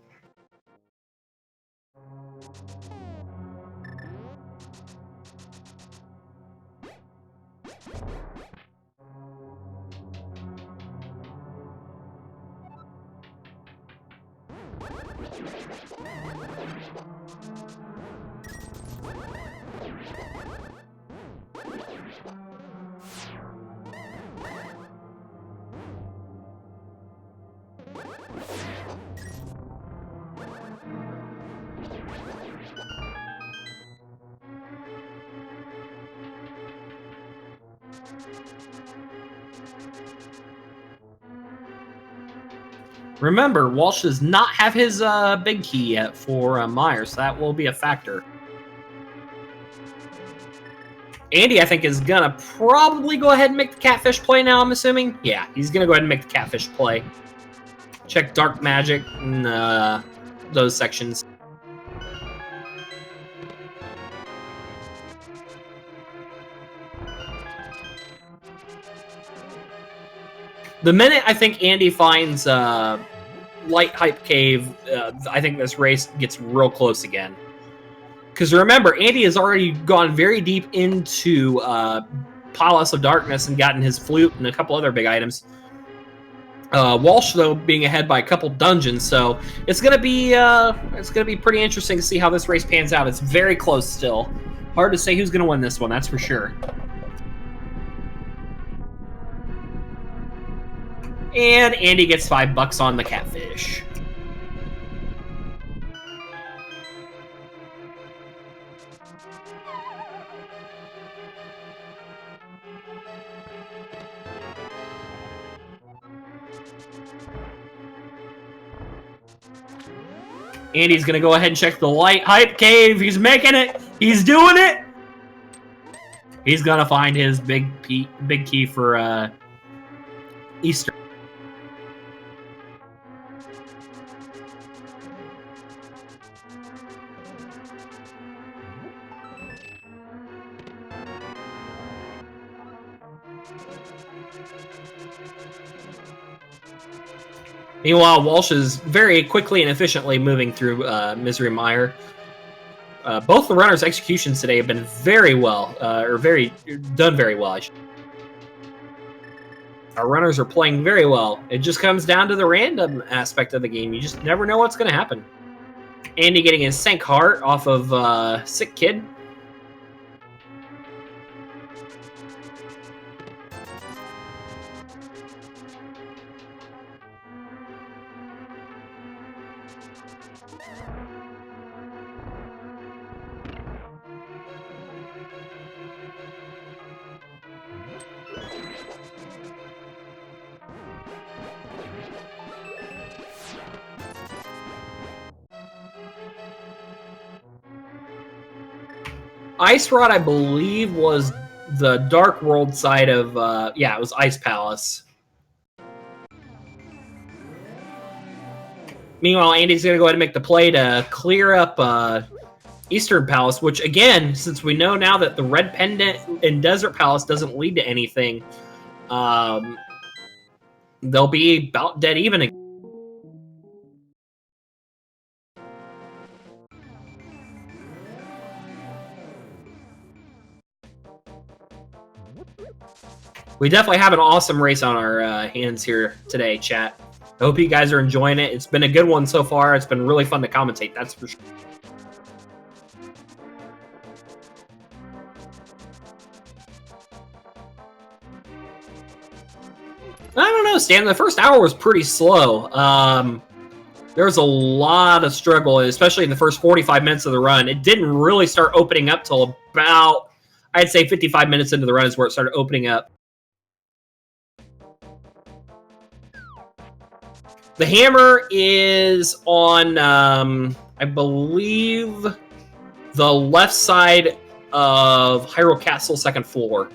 Remember, Walsh does not have his big key yet for Meyer, so that will be a factor. Andy, I think, is going to probably go ahead and make the Catfish play now, I'm assuming. Yeah, he's going to go ahead and make the Catfish play. Check Dark Magic and those sections. The minute I think Andy finds Light Hype Cave, I think this race gets real close again. Because remember, Andy has already gone very deep into Palace of Darkness and gotten his flute and a couple other big items. Walsh, though, being ahead by a couple dungeons, so it's gonna be pretty interesting to see how this race pans out. It's very close still. Hard to say who's gonna win this one, that's for sure. And Andy gets $5 on the catfish. Andy's gonna go ahead and check the light hype cave. He's making it. He's doing it. He's gonna find his big key for Easter. Meanwhile, Walsh is very quickly and efficiently moving through Misery Mire. Both the runners' executions today have been very well, done very well. Our runners are playing very well. It just comes down to the random aspect of the game. You just never know what's going to happen. Andy getting his Sank Heart off of Sick Kid. Ice Rod, I believe, was the Dark World side of, yeah, it was Ice Palace. Meanwhile, Andy's going to go ahead and make the play to clear up Eastern Palace, which, again, since we know now that the Red Pendant in Desert Palace doesn't lead to anything, they'll be about dead even again. We definitely have an awesome race on our hands here today, chat. I hope you guys are enjoying it. It's been a good one so far. It's been really fun to commentate, that's for sure. I don't know, Stan. The first hour was pretty slow. There was a lot of struggle, especially in the first 45 minutes of the run. It didn't really start opening up till about, I'd say 55 minutes into the run is where it started opening up. The hammer is on, I believe, the left side of Hyrule Castle, second floor.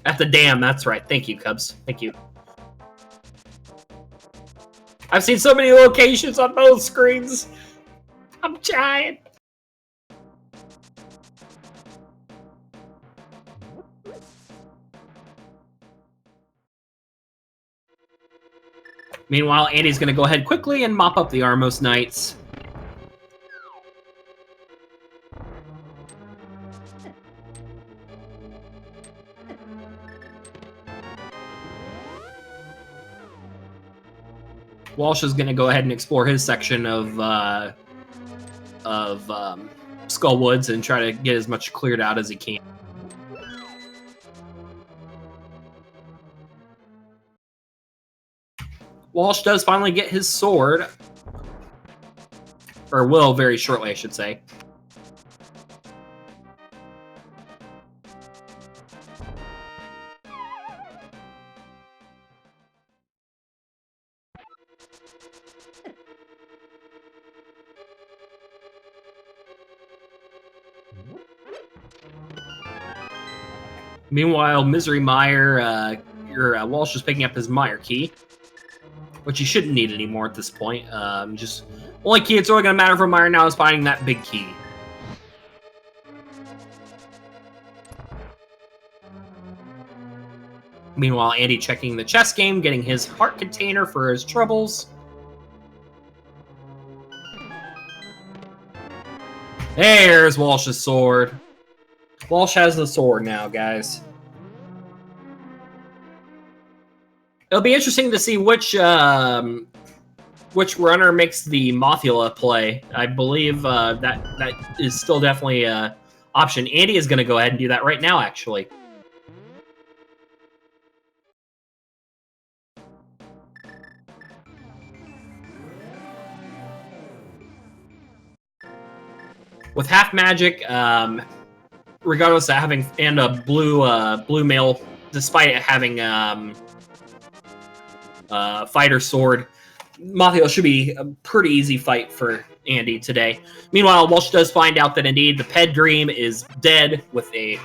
At the dam, that's right. Thank you, Cubs. Thank you. I've seen so many locations on both screens. I'm trying. Meanwhile, Andy's going to go ahead quickly and mop up the Armos Knights. Walsh is going to go ahead and explore his section of Skull Woods and try to get as much cleared out as he can. Walsh does finally get his sword. Or will very shortly, I should say. Meanwhile, Misery Mire, Walsh is picking up his Mire key, which he shouldn't need anymore at this point. Just only key it's really going to matter for Mire now is finding that big key. Meanwhile, Andy checking the chess game, getting his heart container for his troubles. There's Walsh's sword. Walsh has the sword now, guys. It'll be interesting to see which which runner makes the Mothula play. I believe that is still definitely an option. Andy is going to go ahead and do that right now, actually. With half magic, regardless of having and a blue mail, despite it having fighter sword, Mothula should be a pretty easy fight for Andy today. Meanwhile, Walsh does find out that indeed the Ped Dream is dead with a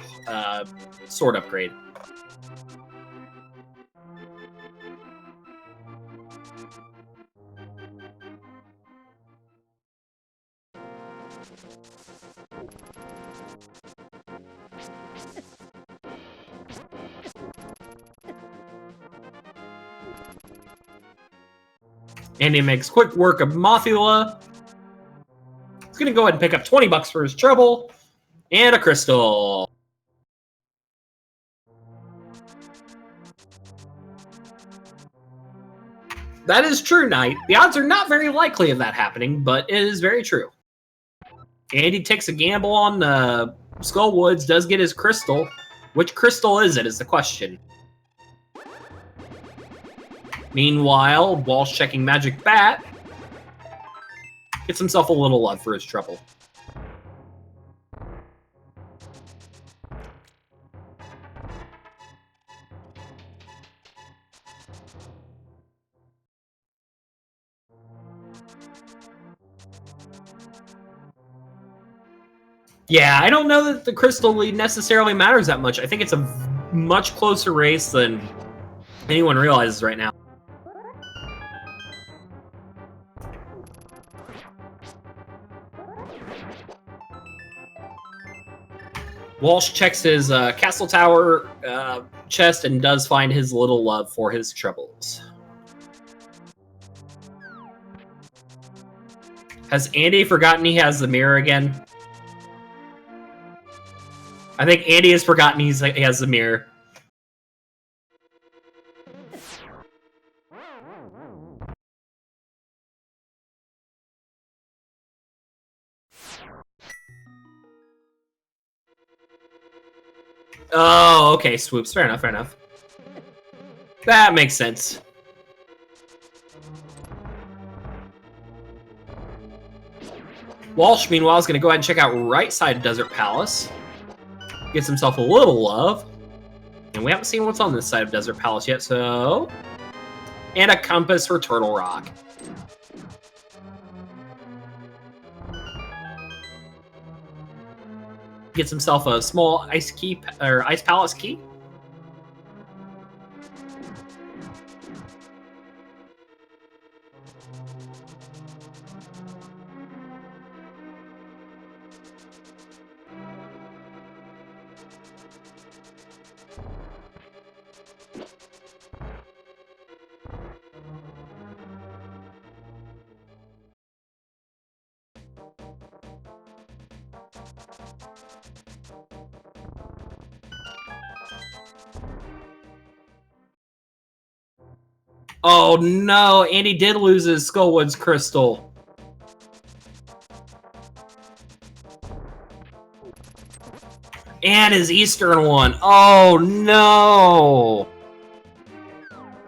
sword upgrade. Andy makes quick work of Mothula. He's going to go ahead and pick up 20 bucks for his trouble. And a crystal. That is true, Knight. The odds are not very likely of that happening, but it is very true. Andy takes a gamble on Skullwoods, does get his crystal. Which crystal is it, is the question. Meanwhile, Walsh checking Magic Bat. Gets himself a little love for his trouble. Yeah, I don't know that the crystal lead necessarily matters that much. I think it's a much closer race than anyone realizes right now. Walsh checks his castle tower chest and does find his little love for his troubles. Has Andy forgotten he has the mirror again? I think Andy has forgotten he has the mirror. Oh, okay, swoops. Fair enough, fair enough. That makes sense. Walsh, meanwhile, is going to go ahead and check out right side of Desert Palace. Gets himself a little love. And we haven't seen what's on this side of Desert Palace yet, so... And a compass for Turtle Rock. Gets himself a small ice key, or Ice Palace key. Oh no, Andy did lose his Skullwoods crystal. And his Eastern one. Oh no.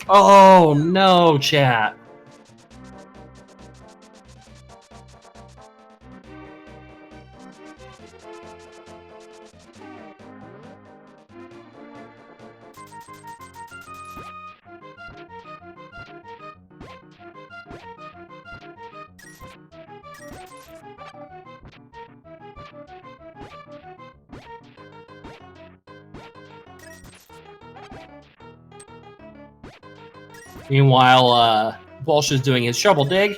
Oh no, chat. Meanwhile, Walsh is doing his shovel dig.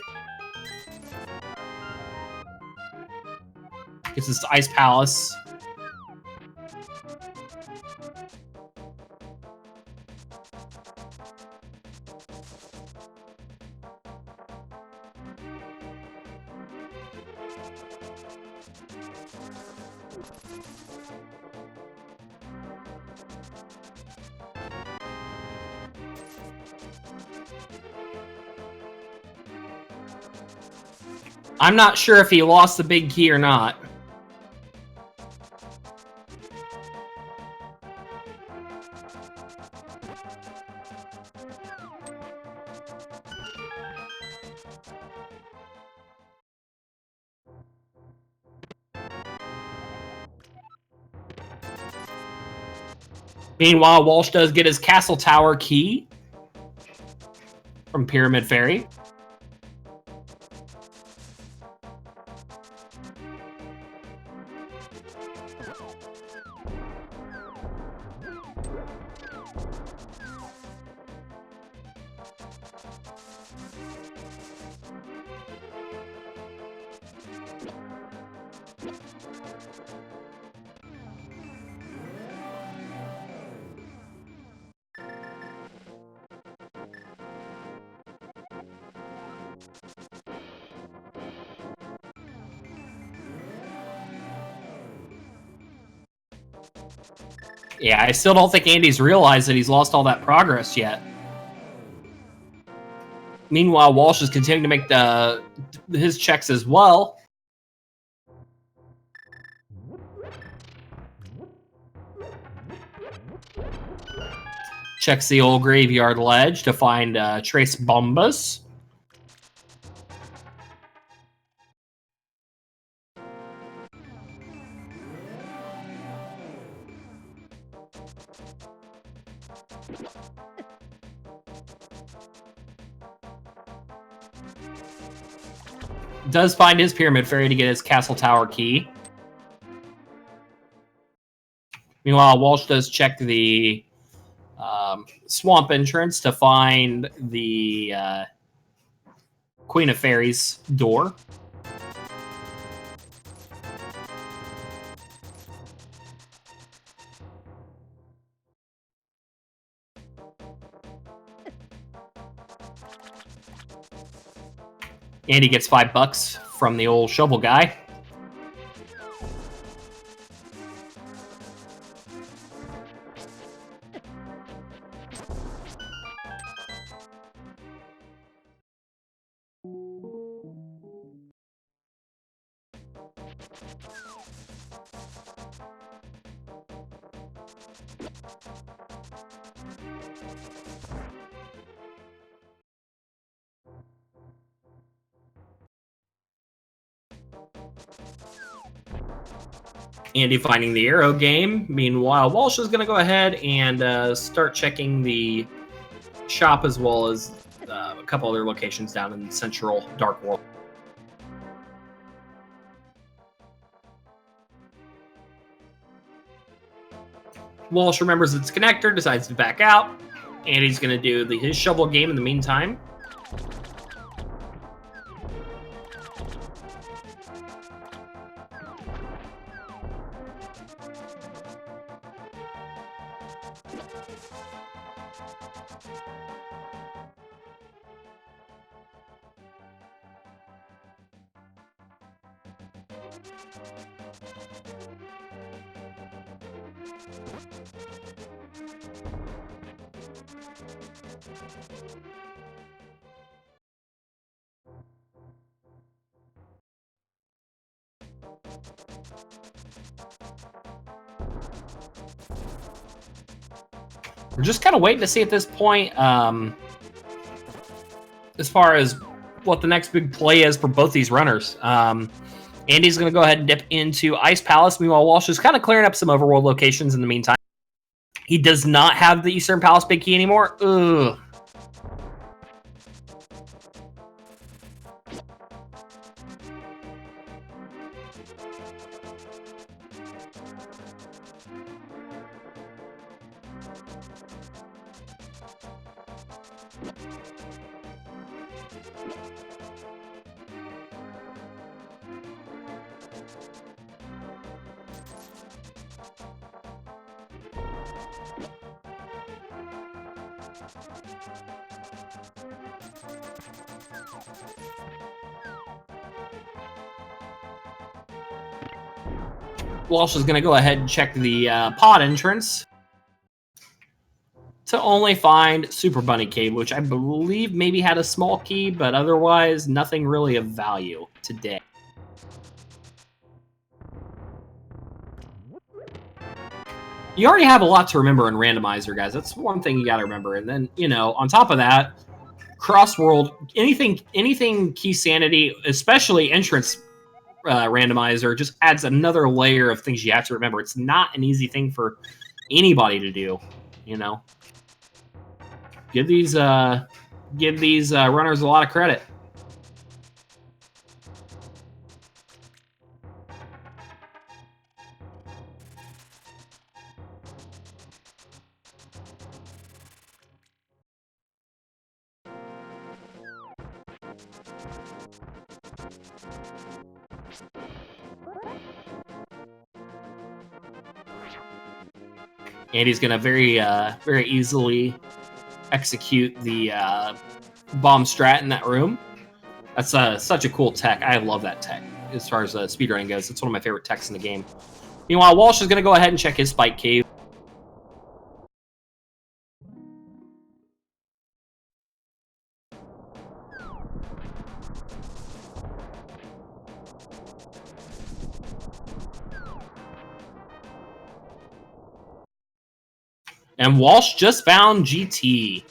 Gets his Ice Palace. I'm not sure if he lost the big key or not. Meanwhile, Walsh does get his castle tower key from Pyramid Fairy. Yeah, I still don't think Andy's realized that he's lost all that progress yet. Meanwhile, Walsh is continuing to make his checks as well. Checks the old graveyard ledge to find trace bombas. Does find his Pyramid Fairy to get his castle tower key. Meanwhile, Walsh does check the swamp entrance to find the Queen of Fairies door. Andy gets $5 from the old shovel guy. Andy finding the arrow game. Meanwhile, Walsh is going to go ahead and start checking the shop as well as a couple other locations down in Central Dark World. Walsh remembers its connector, decides to back out. Andy's going to do his shovel game in the meantime. We're just kind of waiting to see at this point, as far as what the next big play is for both these runners. Andy's going to go ahead and dip into Ice Palace. Meanwhile, Walsh is kind of clearing up some overworld locations in the meantime. He does not have the Eastern Palace big key anymore. Ugh. Walsh is going to go ahead and check the pod entrance. to only find Super Bunny Cave, which I believe maybe had a small key, but otherwise nothing really of value today. You already have a lot to remember in Randomizer, guys. That's one thing you got to remember. And then, you know, on top of that, Crossworld, anything Keysanity, especially Entrance Randomizer, just adds another layer of things you have to remember. It's not an easy thing for anybody to do, you know. Give these runners a lot of credit. Andy's gonna very easily execute the bomb strat in that room. That's such a cool tech. I love that tech as far as speedrunning goes. It's one of my favorite techs in the game. Meanwhile, Walsh is gonna go ahead and check his spike cave. And Walsh just found GT.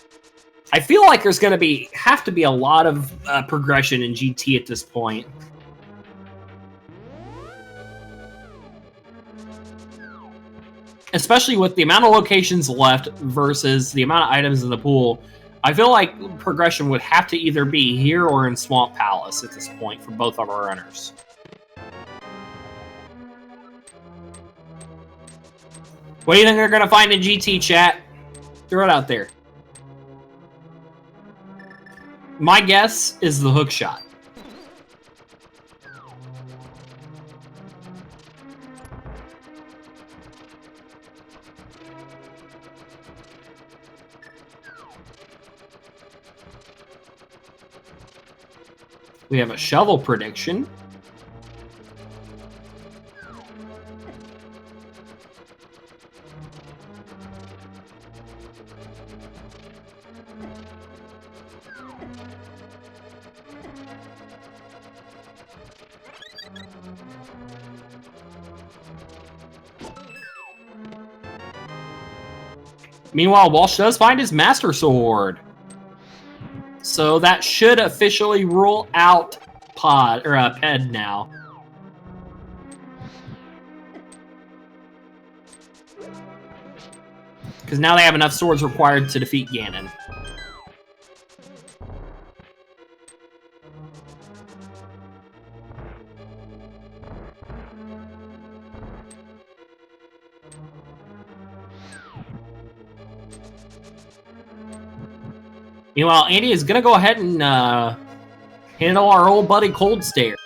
I feel like there's going to have to be a lot of progression in GT at this point. Especially with the amount of locations left versus the amount of items in the pool. I feel like progression would have to either be here or in Swamp Palace at this point for both of our runners. What do you think they're going to find in GT, chat? Throw it out there. My guess is the hook shot. We have a shovel prediction. Meanwhile, Walsh does find his Master Sword. So that should officially rule out Ped now. Because now they have enough swords required to defeat Ganon. Meanwhile, Andy is going to go ahead and handle our old buddy Cold Stare.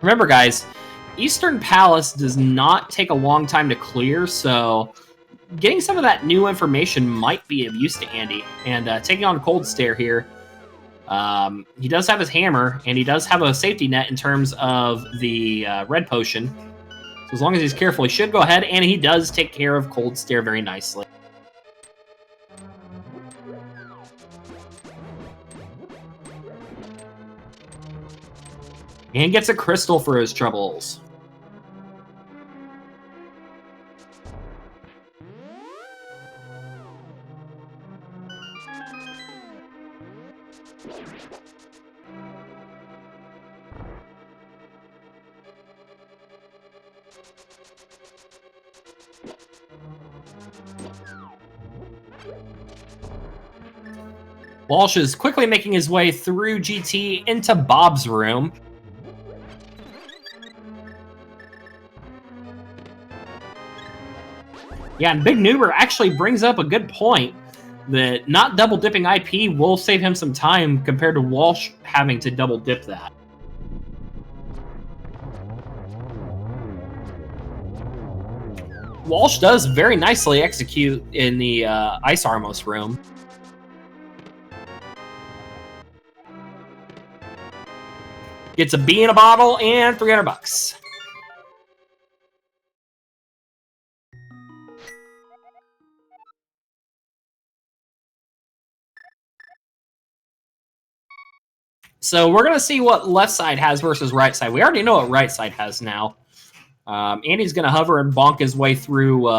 Remember, guys, Eastern Palace does not take a long time to clear, so getting some of that new information might be of use to Andy. And taking on Cold Stare here, he does have his hammer, and he does have a safety net in terms of the red potion. So as long as he's careful, he should go ahead, and he does take care of Cold Stare very nicely. And gets a crystal for his troubles. Walsh is quickly making his way through GT into Bob's room. Yeah, and Big Noober actually brings up a good point that not double dipping IP will save him some time compared to Walsh having to double dip that. Walsh does very nicely execute in the Ice Armos room. Gets a bee in a bottle and $300. So we're going to see what left side has versus right side. We already know what right side has now. Andy's going to hover and bonk his way through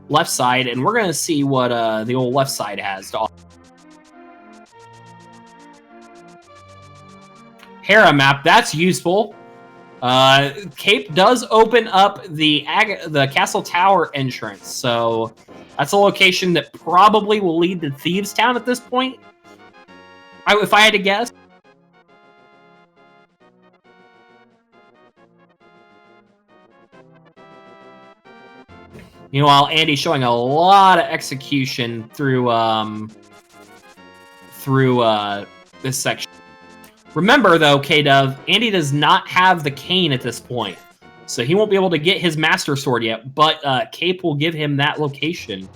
left side, and we're going to see what the old left side has to offer. Hera map, that's useful. Cape does open up the Castle Tower entrance, so that's a location that probably will lead to Thieves Town at this point, if I had to guess. Meanwhile, Andy's showing a lot of execution through this section. Remember, though, K-Dove, Andy does not have the cane at this point, so he won't be able to get his Master Sword yet, but Cape will give him that location.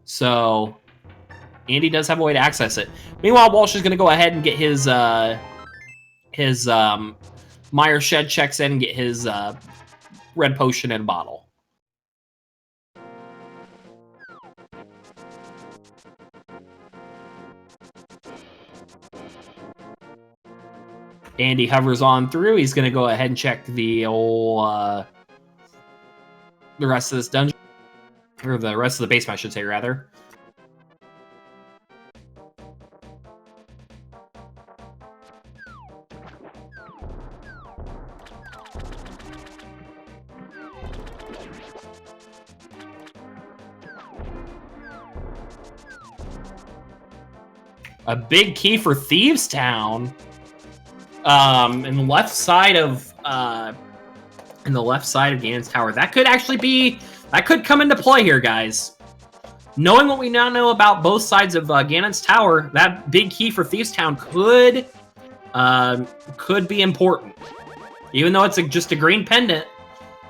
So Andy does have a way to access it. Meanwhile, Walsh is going to go ahead and get his Meyer Shed checks in and get his red potion in a bottle. Andy hovers on through. He's going to go ahead and check the old, the rest of this dungeon. Or the rest of the basement, I should say, rather. A big key for Thieves Town. In the left side of Ganon's Tower. That could actually come into play here, guys. Knowing what we now know about both sides of Ganon's Tower, that big key for Thieves Town could be important. Even though it's just a green pendant,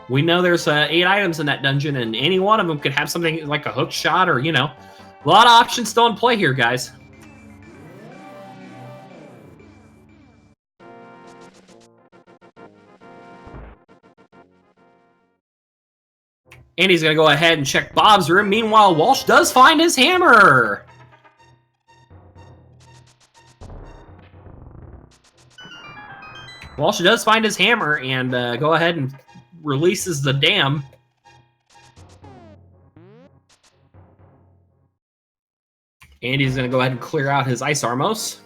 we know there's 8 items in that dungeon, and any one of them could have something like a hook shot, or, a lot of options still in play here, guys. Andy's going to go ahead and check Bob's room. Meanwhile, Walsh does find his hammer. Walsh does find his hammer and go ahead and releases the dam. Andy's going to go ahead and clear out his Ice Armos.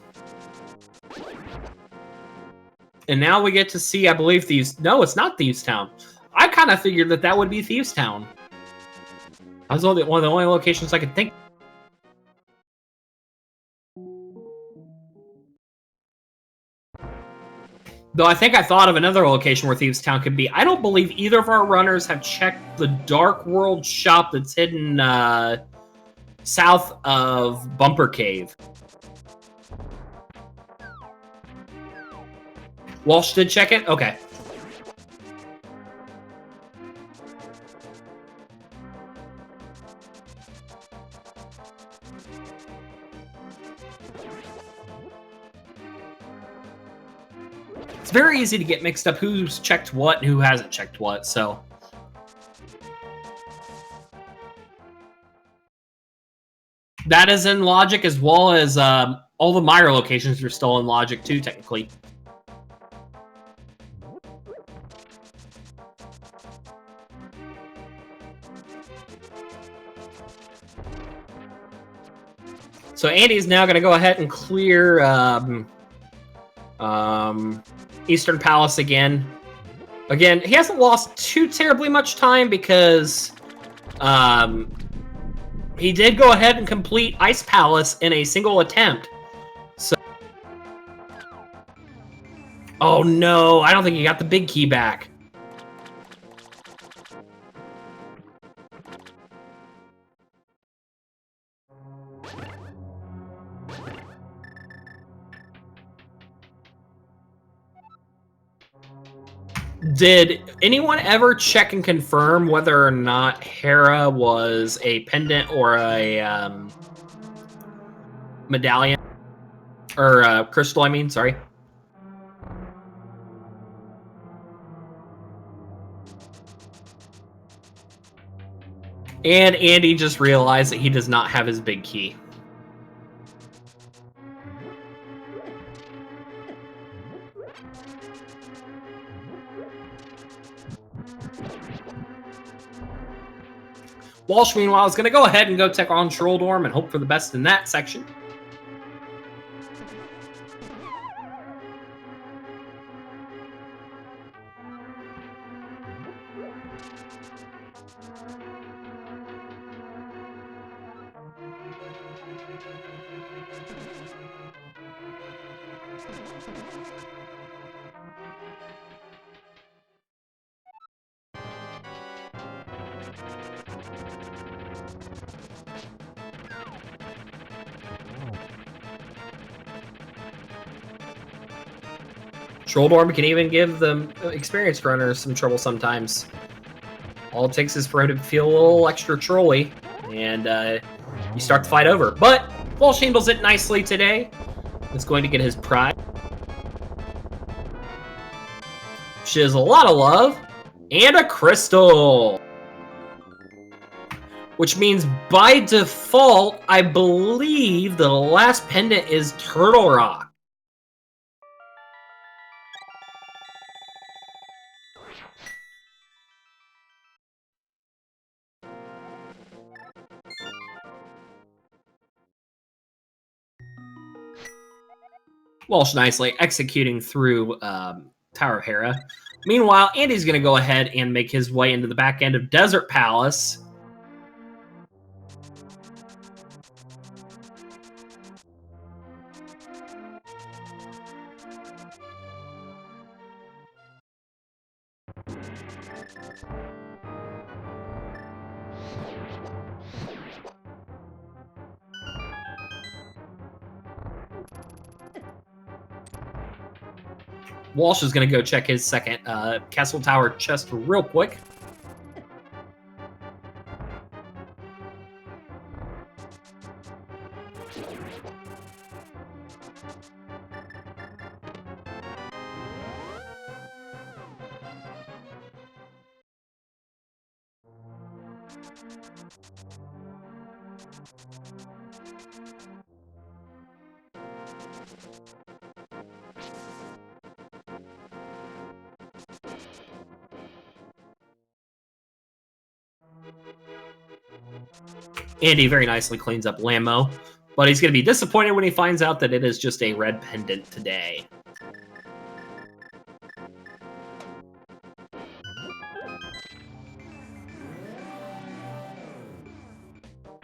And now we get to see, I believe, Thieves... No, it's not Thieves Town. I kind of figured that would be Thieves Town. That was one of the only locations I could think. Though I think I thought of another location where Thieves Town could be. I don't believe either of our runners have checked the Dark World shop that's hidden south of Bumper Cave. Walsh did check it? Okay. It's very easy to get mixed up who's checked what and who hasn't checked what, so. That is in logic, as well as all the Meyer locations are still in logic too, technically. So Andy's now going to go ahead and clear Eastern Palace again. Again, he hasn't lost too terribly much time because he did go ahead and complete Ice Palace in a single attempt. So, oh no, I don't think he got the big key back. Did anyone ever check and confirm whether or not Hera was a pendant or a medallion? Or crystal, I mean, sorry. And Andy just realized that he does not have his big key. Walsh, meanwhile, is going to go ahead and go check on Trolldorm and hope for the best in that section. Trolldorm can even give the experienced runners some trouble sometimes. All it takes is for him to feel a little extra trolly, and you start the fight over. But Walsh handles it nicely today. He's going to get his prize, which is a lot of love, and a crystal. Which means, by default, I believe the last pendant is Turtle Rock. Walsh nicely executing through Tower of Hera. Meanwhile, Andy's going to go ahead and make his way into the back end of Desert Palace. Walsh is going to go check his second Castle Tower chest real quick. Andy very nicely cleans up Lammo, but he's going to be disappointed when he finds out that it is just a red pendant today.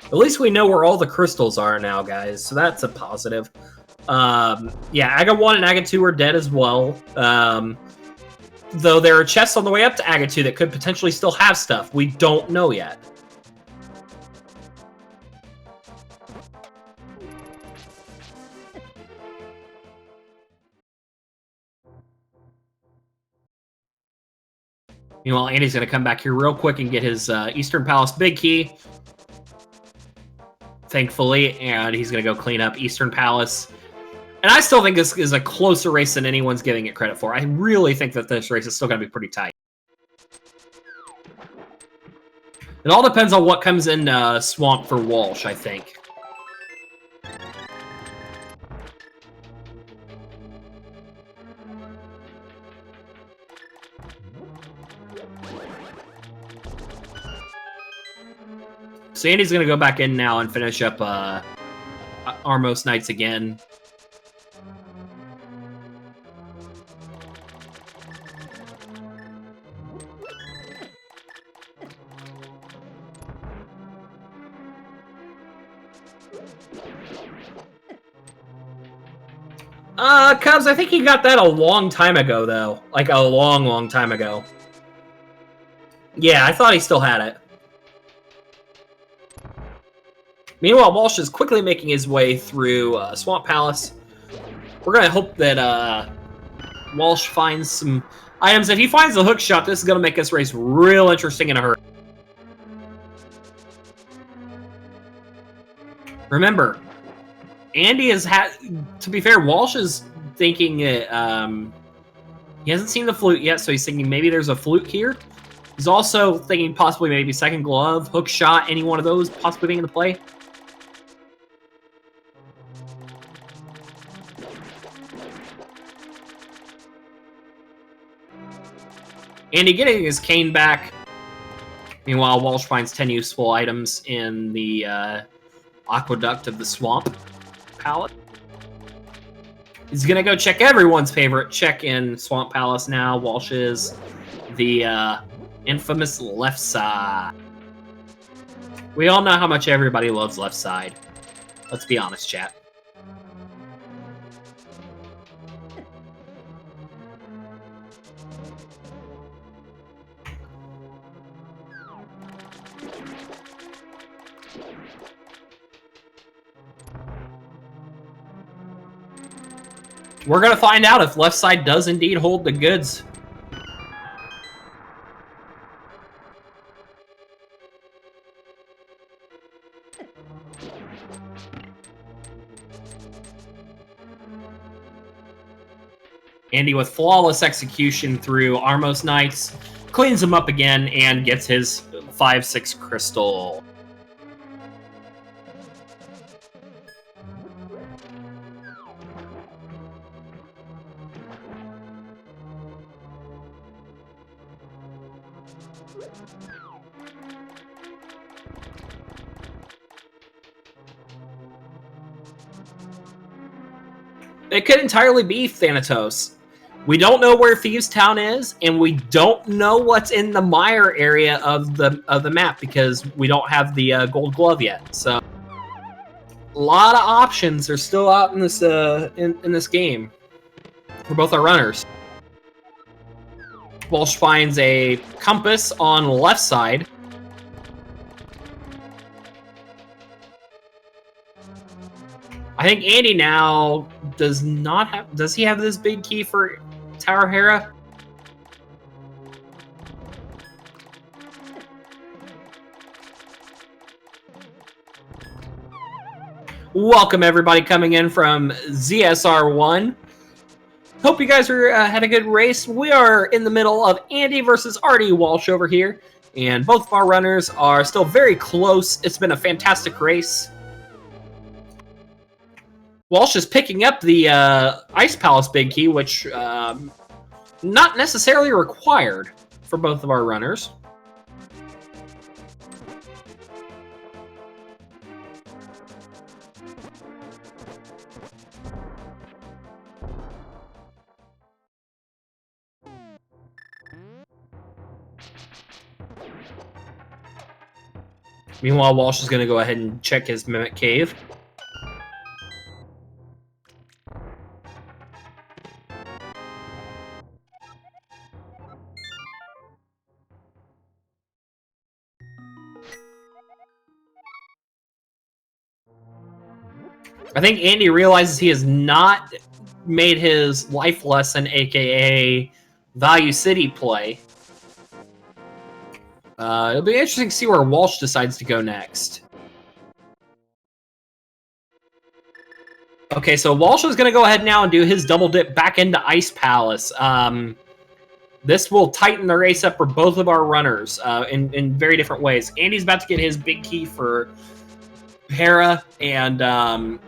At least we know where all the crystals are now, guys, so that's a positive. Yeah, Aga 1 and Aga 2 are dead as well. Though there are chests on the way up to Aga 2 that could potentially still have stuff. We don't know yet. Meanwhile, Andy's going to come back here real quick and get his Eastern Palace big key. Thankfully, and he's going to go clean up Eastern Palace. And I still think this is a closer race than anyone's giving it credit for. I really think that this race is still going to be pretty tight. It all depends on what comes in Swamp for Walsh, I think. So Andy's going to go back in now and finish up Armos Knights again. Cubs, I think he got that a long time ago, though. Like, a long, long time ago. Yeah, I thought he still had it. Meanwhile, Walsh is quickly making his way through Swamp Palace. We're going to hope that Walsh finds some items. If he finds the hook shot, this is going to make this race real interesting in a hurry. Remember, Andy has had, to be fair, Walsh is thinking that he hasn't seen the flute yet, so he's thinking maybe there's a flute here. He's also thinking possibly maybe second glove, hook shot, any one of those possibly being in the play. Andy getting his cane back. Meanwhile, Walsh finds 10 useful items in the aqueduct of the swamp palette. He's gonna go check everyone's favorite check-in Swamp Palace now. Walsh is the infamous left side. We all know how much everybody loves left side. Let's be honest, chat. We're going to find out if left side does indeed hold the goods. Andy with flawless execution through Armos Knights, cleans him up again, and gets his 5/6 crystal. It could entirely be Thanatos. We don't know where Thieves Town is, and we don't know what's in the mire area of the map because we don't have the gold glove yet. So, a lot of options are still out in this in this game for both our runners. Walsh finds a compass on the left side. I think Andy now does not have... Does he have this big key for Tower Hera? Welcome everybody coming in from ZSR1. Hope you guys had a good race. We are in the middle of Andy versus Artie Walsh over here. And both of our runners are still very close. It's been a fantastic race. Walsh is picking up the Ice Palace Big Key, which not necessarily required for both of our runners. Meanwhile, Walsh is going to go ahead and check his Mimic Cave. I think Andy realizes he has not made his life lesson, aka Value City play. It'll be interesting to see where Walsh decides to go next. Okay, so Walsh is going to go ahead now and do his double dip back into Ice Palace. This will tighten the race up for both of our runners in very different ways. Andy's about to get his big key for Hera, and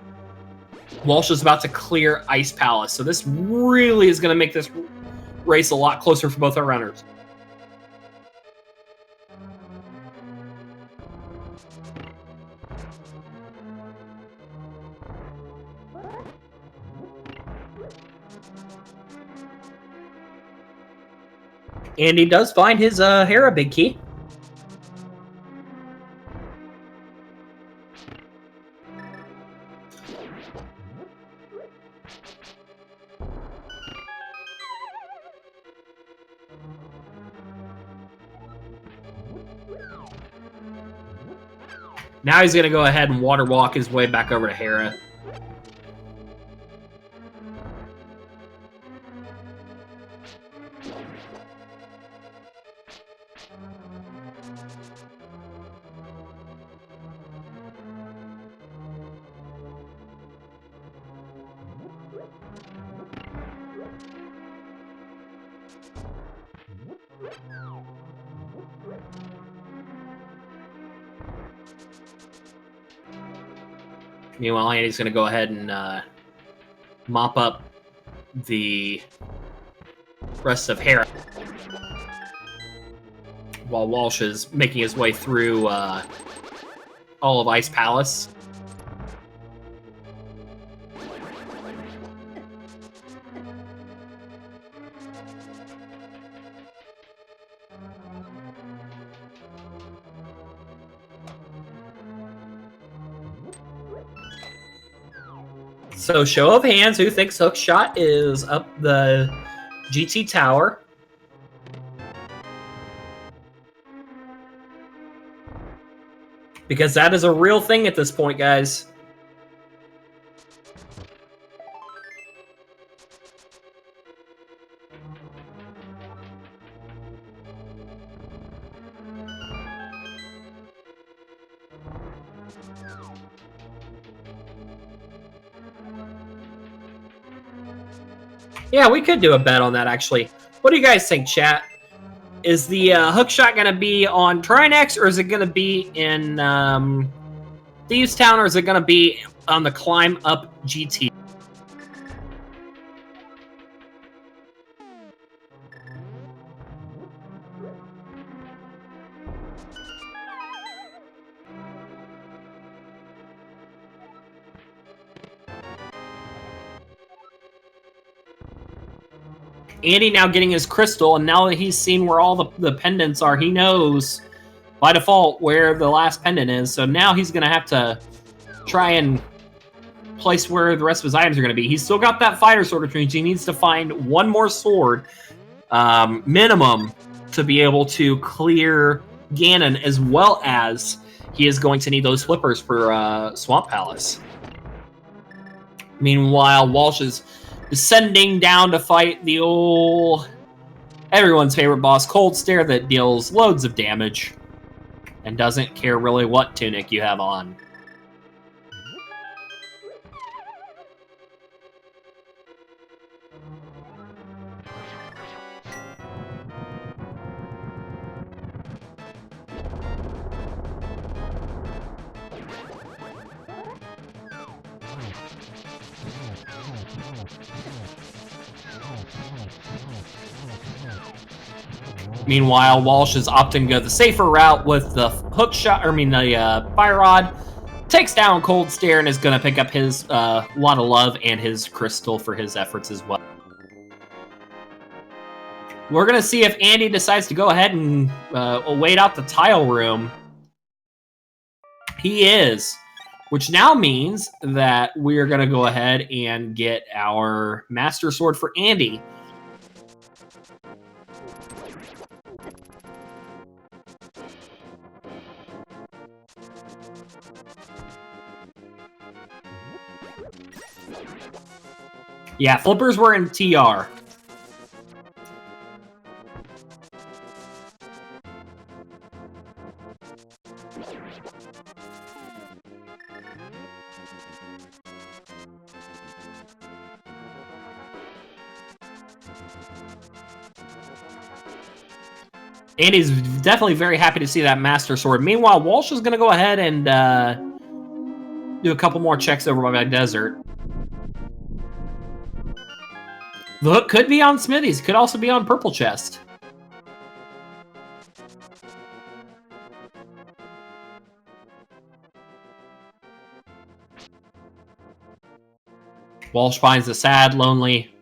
Walsh is about to clear Ice Palace. So this really is going to make this race a lot closer for both our runners. Andy does find his Hera big key. Now he's going to go ahead and water walk his way back over to Hera. Meanwhile, Andy's going to go ahead and mop up the rest of Hera, while Walsh is making his way through all of Ice Palace. So, show of hands, who thinks Hookshot is up the GT Tower? Because that is a real thing at this point, guys. Yeah, we could do a bet on that, actually. What do you guys think, chat? Is the hookshot going to be on Trinex, or is it going to be in Thieves Town, or is it going to be on the Climb Up GT? Andy now getting his crystal, and now that he's seen where all the pendants are, he knows by default where the last pendant is. So now he's going to have to try and place where the rest of his items are going to be. He's still got that fighter sword, which means he needs to find one more sword, minimum, to be able to clear Ganon, as well as he is going to need those flippers for Swamp Palace. Meanwhile, Walsh is descending down to fight the old everyone's favorite boss, Cold Stare, that deals loads of damage and doesn't care really what tunic you have on. Meanwhile, Walsh is opting to go the safer route with the hook shot, the fire rod. Takes down Cold Stare and is going to pick up his lot of love and his crystal for his efforts as well. We're going to see if Andy decides to go ahead and wait out the tile room. He is, which now means that we are going to go ahead and get our Master Sword for Andy. Yeah, flippers were in TR. Andy's definitely very happy to see that Master Sword. Meanwhile, Walsh is going to go ahead and do a couple more checks over by the desert. The hook could be on Smithy's. Could also be on Purple Chest. Walsh finds a sad, lonely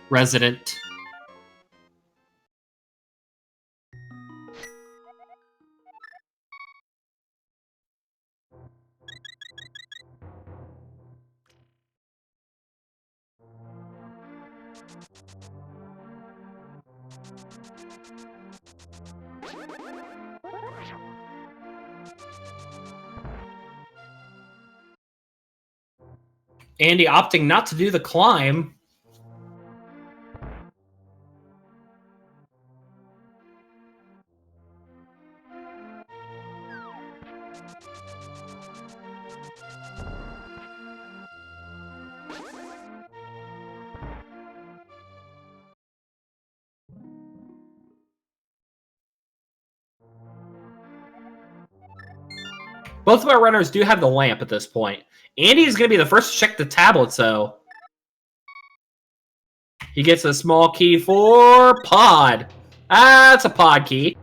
resident. Andy opting not to do the climb. Both of our runners do have the lamp at this point. Andy's going to be the first to check the tablet, so... He gets a small key for pod. That's a pod key.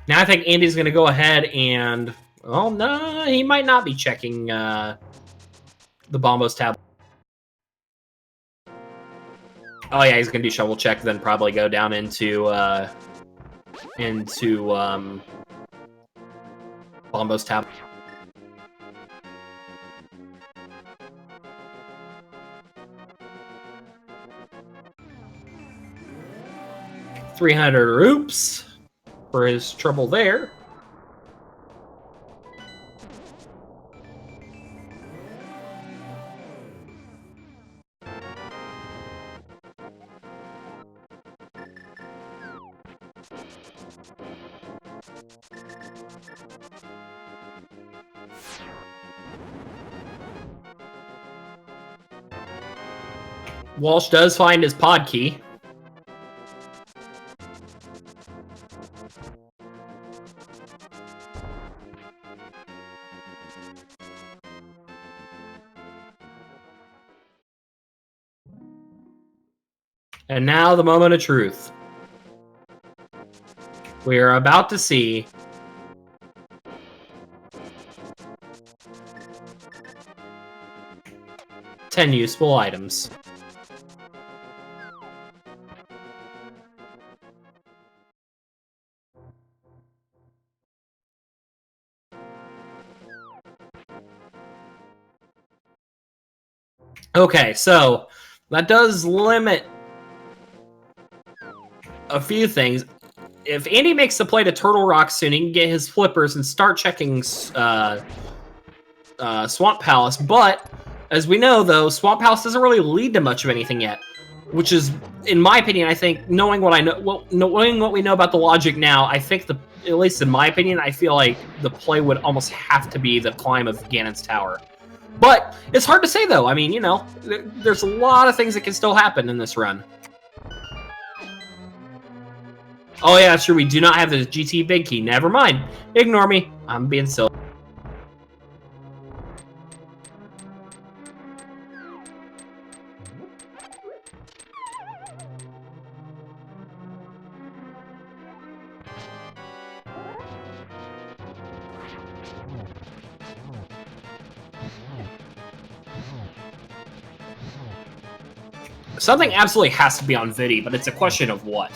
Now I think Andy's going to go ahead and... Oh, no, he might not be checking the Bombo's tablet. Oh, yeah, he's going to do shovel check, then probably go down into Bombo's tablet. $300 oops for his trouble there. Walsh does find his pod key. And now the moment of truth. We are about to see ten useful items. Okay, so that does limit a few things. If Andy makes the play to Turtle Rock soon, he can get his flippers and start checking Swamp Palace. But as we know, though, Swamp Palace doesn't really lead to much of anything yet. Which is, in my opinion, I think knowing what I know, well, knowing what we know about the logic now, I think at least in my opinion, I feel like the play would almost have to be the climb of Ganon's Tower. But it's hard to say, though. I mean, you know, there's a lot of things that can still happen in this run. Oh, yeah, sure, we do not have the GT Big Key. Never mind. Ignore me. I'm being silly. Something absolutely has to be on Vidi, but it's a question of what.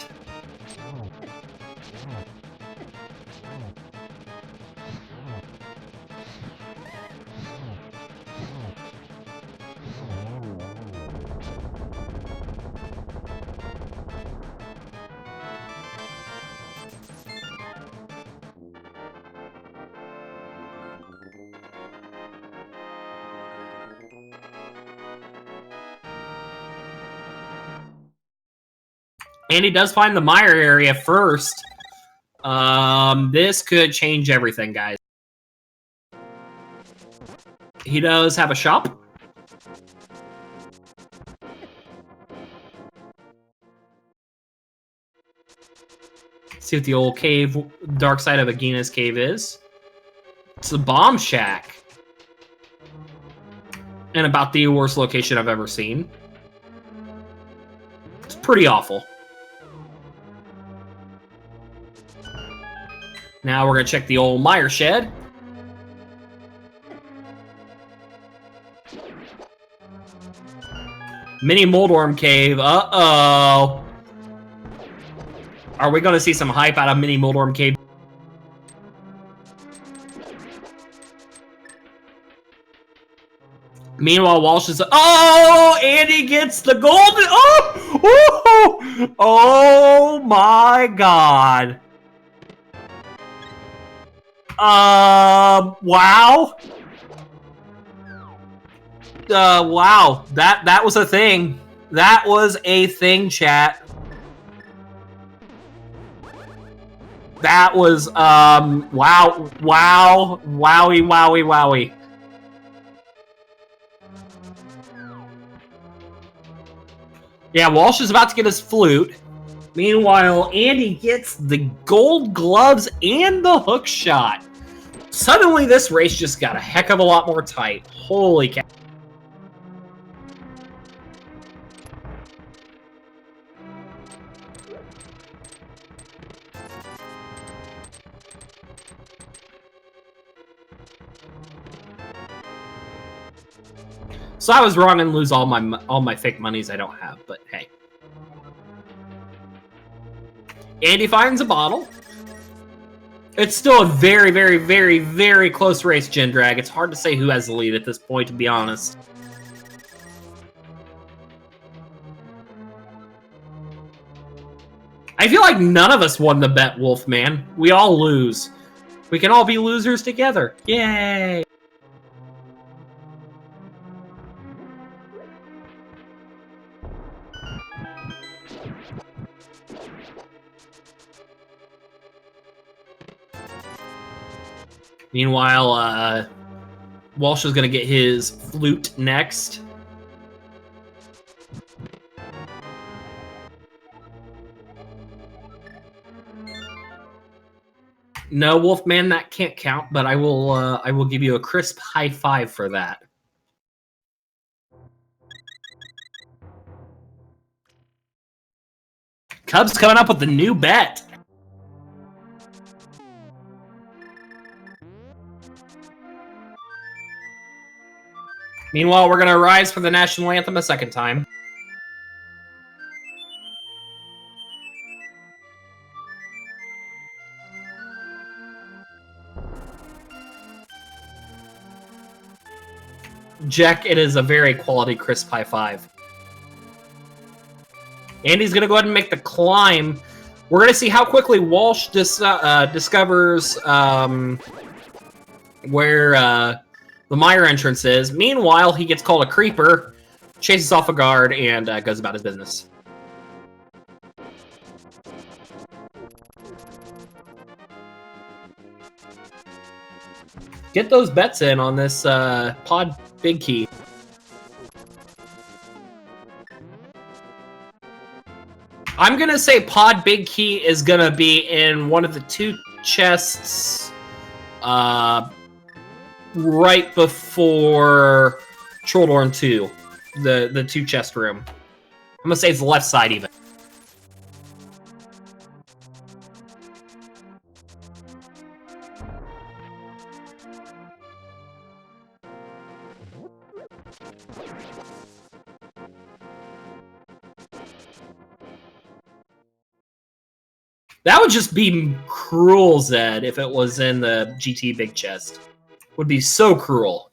And he does find the mire area first. This could change everything, guys. He does have a shop. See what the old cave, dark side of Agina's cave is. It's a bomb shack. And about the worst location I've ever seen. It's pretty awful. Now we're going to check the old mire shed. Mini Moldworm Cave. Uh-oh. Are we going to see some hype out of Mini Moldworm Cave? Meanwhile, Walsh is... Oh! Andy gets the golden... Oh! Oh! Oh my god. Wow. Wow. That was a thing. That was a thing, chat. That was, wow. Wow. Wowie, wowie, wowie. Yeah, Walsh is about to get his flute. Meanwhile, Andy gets the gold gloves and the hook shot. Suddenly, this race just got a heck of a lot more tight. Holy cow. So I was wrong and lose all my fake monies I don't have, but hey. Andy finds a bottle. It's still a very, very, very, very close race, Gendrag. It's hard to say who has the lead at this point, to be honest. I feel like none of us won the bet, Wolfman. We all lose. We can all be losers together. Yay! Meanwhile, Walsh is going to get his flute next. No, Wolfman, that can't count, but I will give you a crisp high five for that. Cubs coming up with the new bet. Meanwhile, we're going to rise for the national anthem a second time. Jack, it is a very quality crisp high five. Andy's going to go ahead and make the climb. We're going to see how quickly Walsh discovers where the Mire entrance is. Meanwhile, he gets called a creeper, chases off a guard, and goes about his business. Get those bets in on this Pod Big Key. I'm going to say Pod Big Key is going to be in one of the two chests right before Troldorn 2, the two chest room. I'm going to say it's the left side even. That would just be cruel, Zed, if it was in the GT Big Chest. Would be so cruel.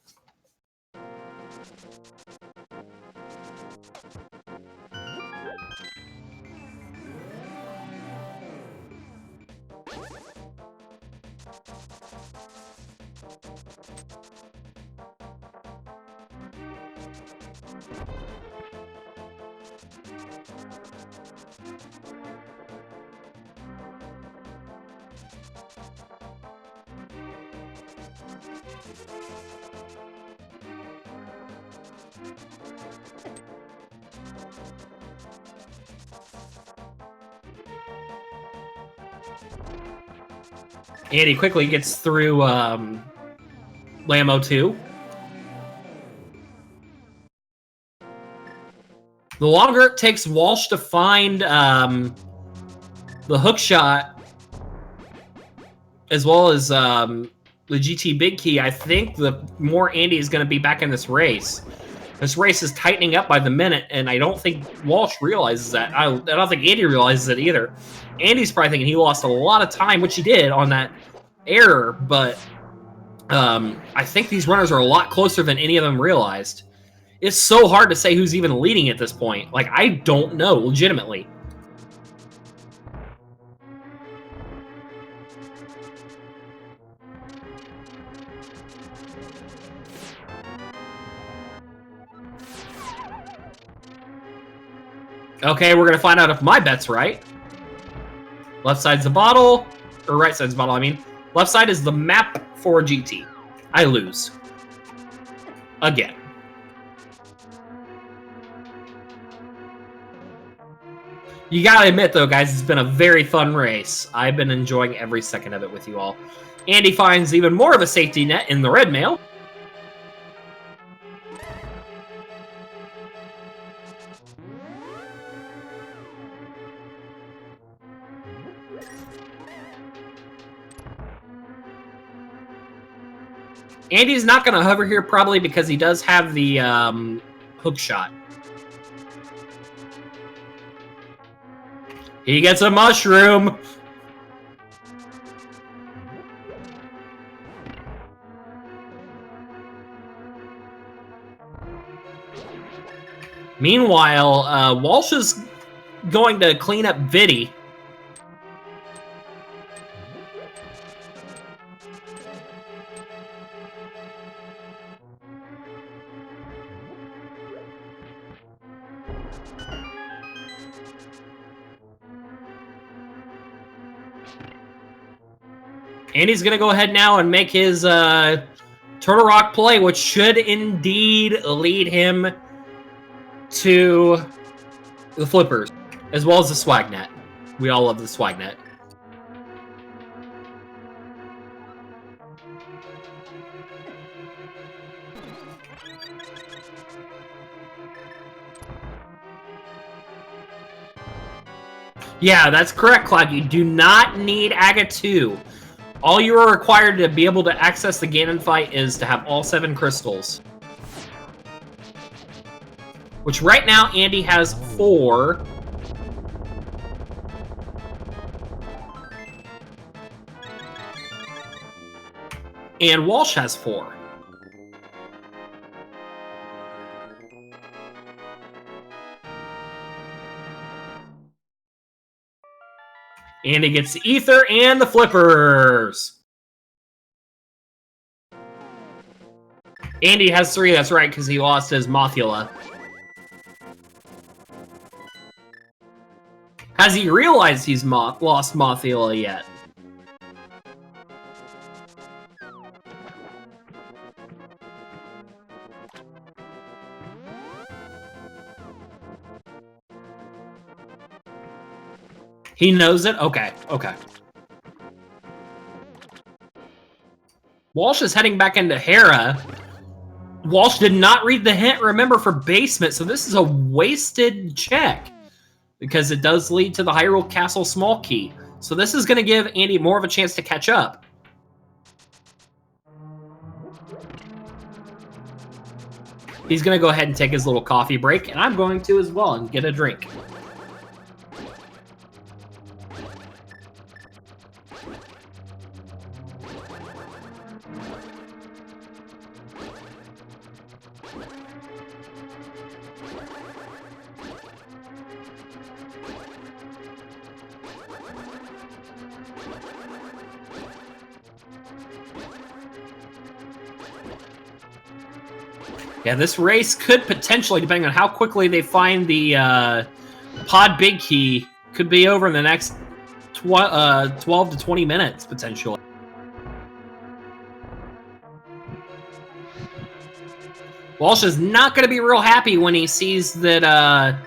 Andy quickly gets through Lambo 2. The longer it takes Walsh to find the hook shot, as well as the GT Big Key, I think the more Andy is going to be back in this race. This race is tightening up by the minute, and I don't think Walsh realizes that. I don't think Andy realizes it either. Andy's probably thinking he lost a lot of time, which he did on that error, but I think these runners are a lot closer than any of them realized. It's so hard to say who's even leading at this point. Like, I don't know, legitimately. Okay, we're going to find out if my bet's right. Left side's the bottle, or right side's the bottle, I mean. Left side is the map for GT. I lose. Again. You gotta admit, though, guys, it's been a very fun race. I've been enjoying every second of it with you all. Andy finds even more of a safety net in the red mail. Andy's not going to hover here probably because he does have the hook shot. He gets a mushroom. Meanwhile, Walsh is going to clean up Viddy. And he's going to go ahead now and make his Turtle Rock play, which should indeed lead him to the flippers, as well as the swag net. We all love the swag net. Yeah, that's correct, Cloud. You do not need Aga 2. All you are required to be able to access the Ganon fight is to have all 7 crystals. Which right now, Andy has 4. And Walsh has 4. Andy gets the Ether and the Flippers. Andy has 3, that's right, because he lost his Mothula. Has he realized he's lost Mothula yet? He knows it? Okay, okay. Walsh is heading back into Hera. Walsh did not read the hint, remember, for basement, so this is a wasted check. Because it does lead to the Hyrule Castle small key. So this is going to give Andy more of a chance to catch up. He's going to go ahead and take his little coffee break, and I'm going to as well and get a drink. Yeah, this race could potentially, depending on how quickly they find the Pod Big Key, could be over in the next 12 to 20 minutes, potentially. Walsh is not going to be real happy when he sees that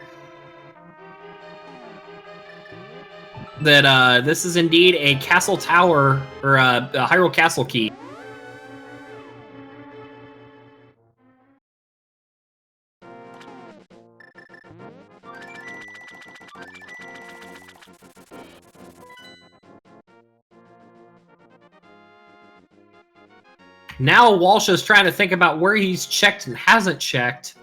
this is indeed a Castle Tower, or a Hyrule Castle key. Now Walsh is trying to think about where he's checked and hasn't checked.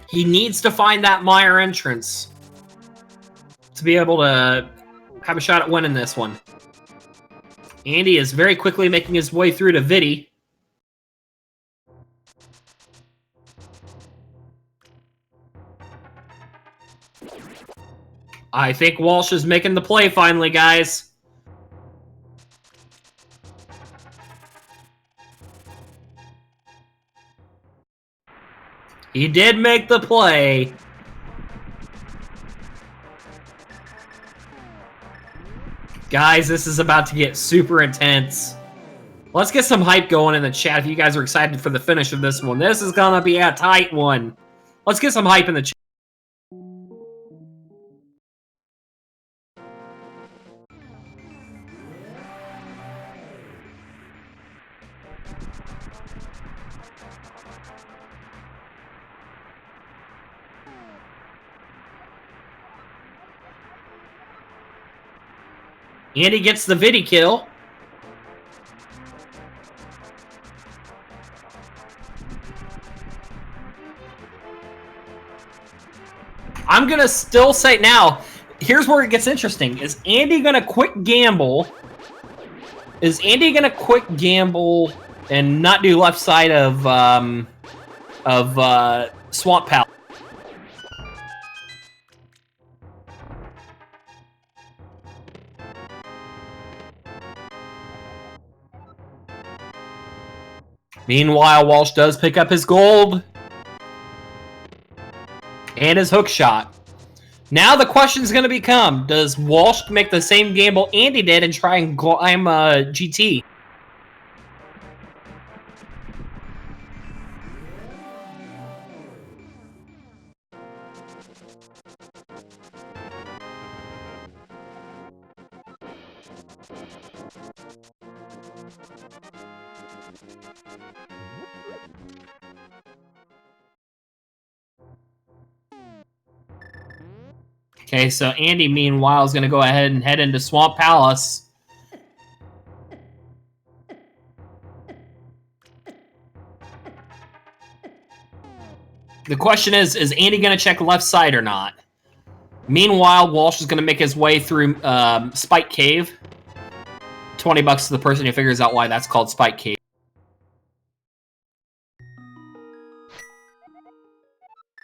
He needs to find that Mire entrance to be able to have a shot at winning this one. Andy is very quickly making his way through to Viddy. I think Walsh is making the play finally, guys. He did make the play. Guys, this is about to get super intense. Let's get some hype going in the chat if you guys are excited for the finish of this one. This is gonna be a tight one. Let's get some hype in the chat. Andy gets the Viddy kill. I'm going to still say now, here's where it gets interesting. Is Andy going to quick gamble? Is Andy going to quick gamble and not do left side of Swamp Pal? Meanwhile, Walsh does pick up his gold. And his hook shot. Now the question is going to become, does Walsh make the same gamble Andy did and try and climb GT? Okay, so Andy, meanwhile, is going to go ahead and head into Swamp Palace. The question is Andy going to check left side or not? Meanwhile, Walsh is going to make his way through Spike Cave. $20 to the person who figures out why that's called Spike Cave.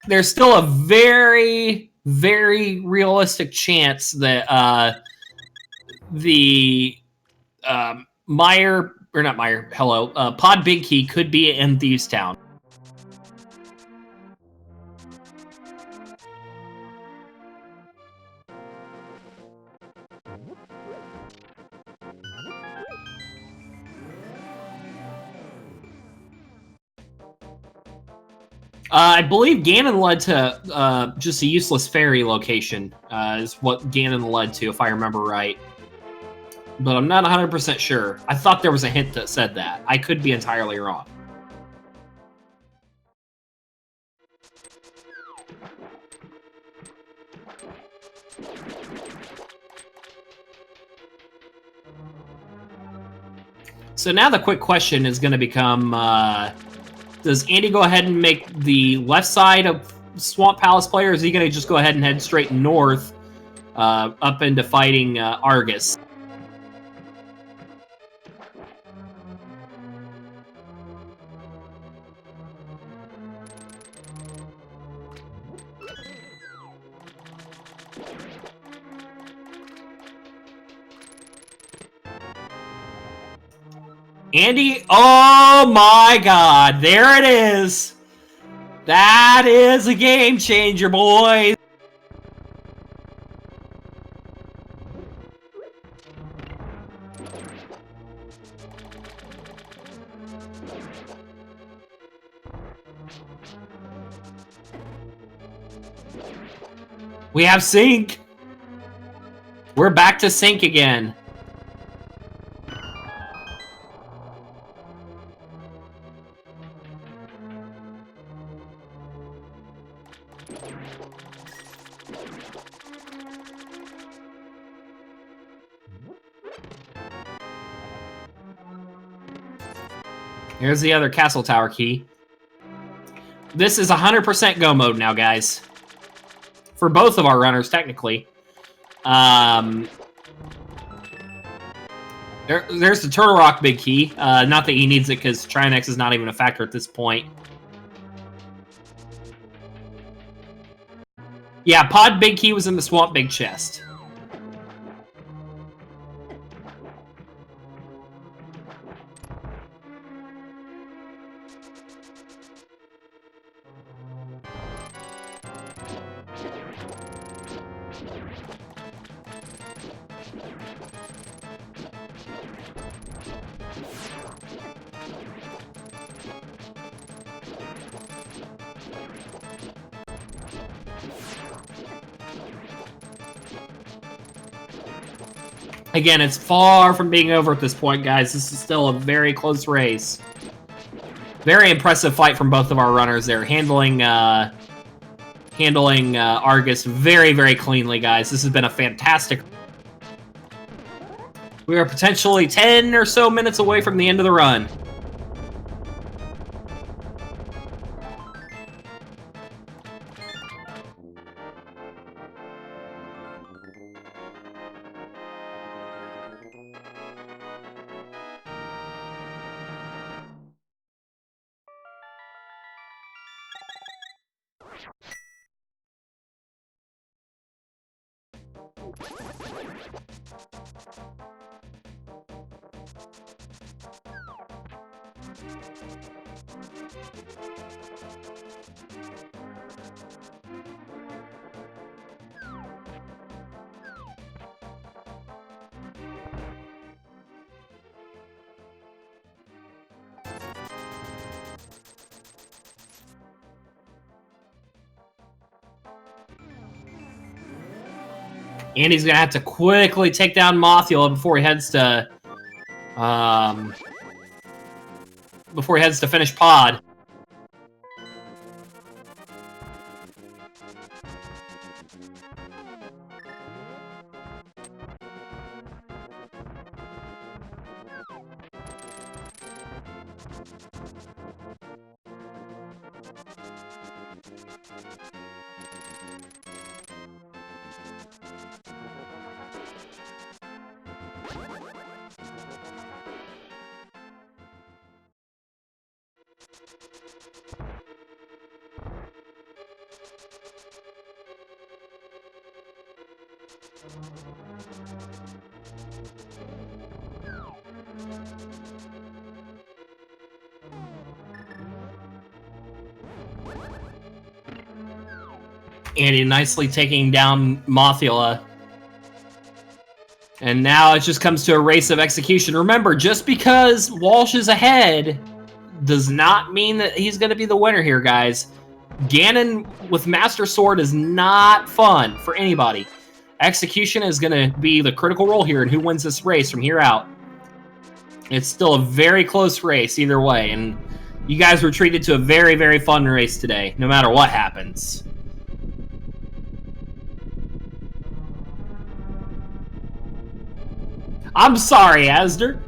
There's still a very, very realistic chance that Pod Big Key could be in Thieves Town. I believe Ganon led to just a useless fairy location, is what Ganon led to, if I remember right. But I'm not 100% sure. I thought there was a hint that said that. I could be entirely wrong. So now the quick question is going to become... does Andy go ahead and make the left side of Swamp Palace play, or is he going to just go ahead and head straight north up into fighting Argus? Andy, oh my god, there it is. That is a game changer, boys. We have sync. We're back to sync again. Here's the other castle tower key. This is 100% go mode now, guys. For both of our runners, technically. There's the Turtle Rock big key. Not that he needs it, because Trinex is not even a factor at this point. Yeah, Pod Big Key was in the Swamp Big Chest. Again, it's far from being over at this point, guys. This is still a very close race. Very impressive fight from both of our runners there, handling Argus very, very cleanly, guys. This has been a fantastic... We are potentially 10 or so minutes away from the end of the run. Andy's gonna have to quickly take down Mothula before he heads to finish pod. Andy nicely taking down Mothula. And now it just comes to a race of execution. Remember, just because Walsh is ahead does not mean that he's going to be the winner here, guys. Ganon with Master Sword is not fun for anybody. Execution is going to be the critical role here in who wins this race from here out. It's still a very close race either way, and you guys were treated to a very, very fun race today, no matter what happens. I'm sorry, Asder.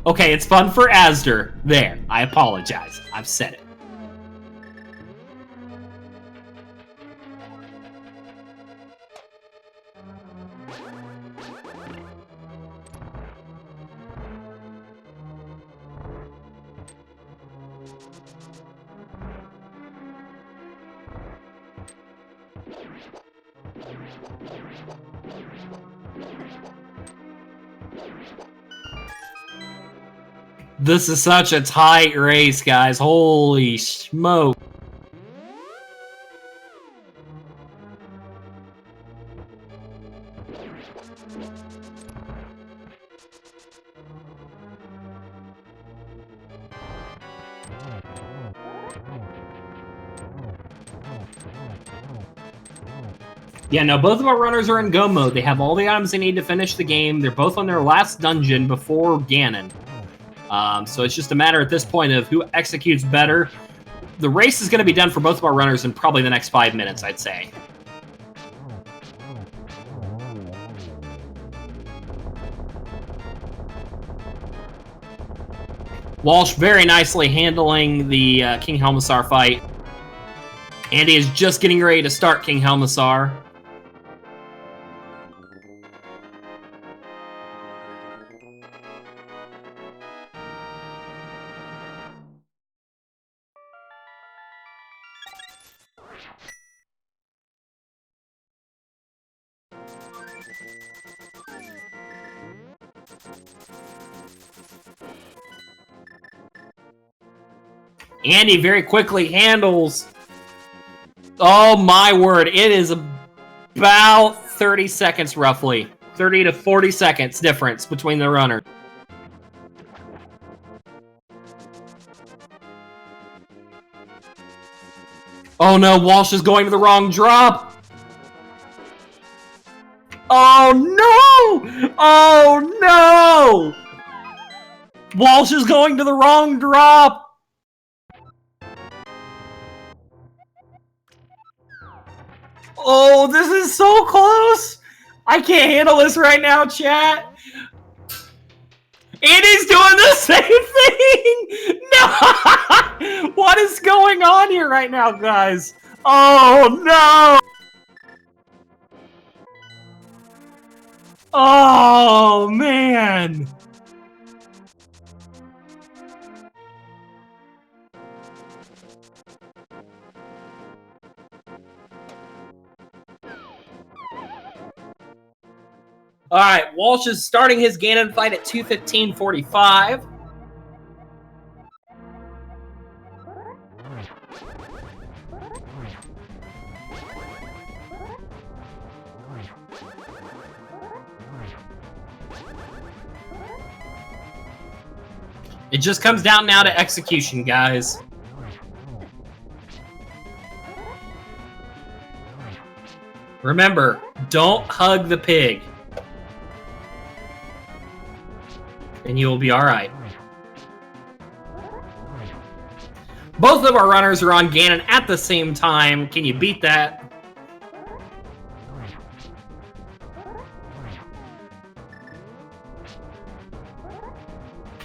Okay, it's fun for Asder. There, I apologize. I've said it. This is such a tight race, guys. Holy smoke. Yeah, no, both of our runners are in go mode. They have all the items they need to finish the game. They're both on their last dungeon before Ganon. So it's just a matter at this point of who executes better. The race is going to be done for both of our runners in probably the next 5 minutes, I'd say. Walsh very nicely handling the King Helmassar fight. Andy is just getting ready to start King Helmassar. Andy very quickly handles... Oh my word, it is about 30 seconds roughly. 30 to 40 seconds difference between the runners. Oh no, Walsh is going to the wrong drop! Oh no! Oh no! Walsh is going to the wrong drop! Oh, this is so close! I can't handle this right now, chat! Andy's doing the same thing! No! What is going on here right now, guys? Oh, no! Oh, man! Alright, Walsh is starting his Ganon fight at 2:15:45. It just comes down now to execution, guys. Remember, don't hug the pig. And you will be alright. Both of our runners are on Ganon at the same time. Can you beat that?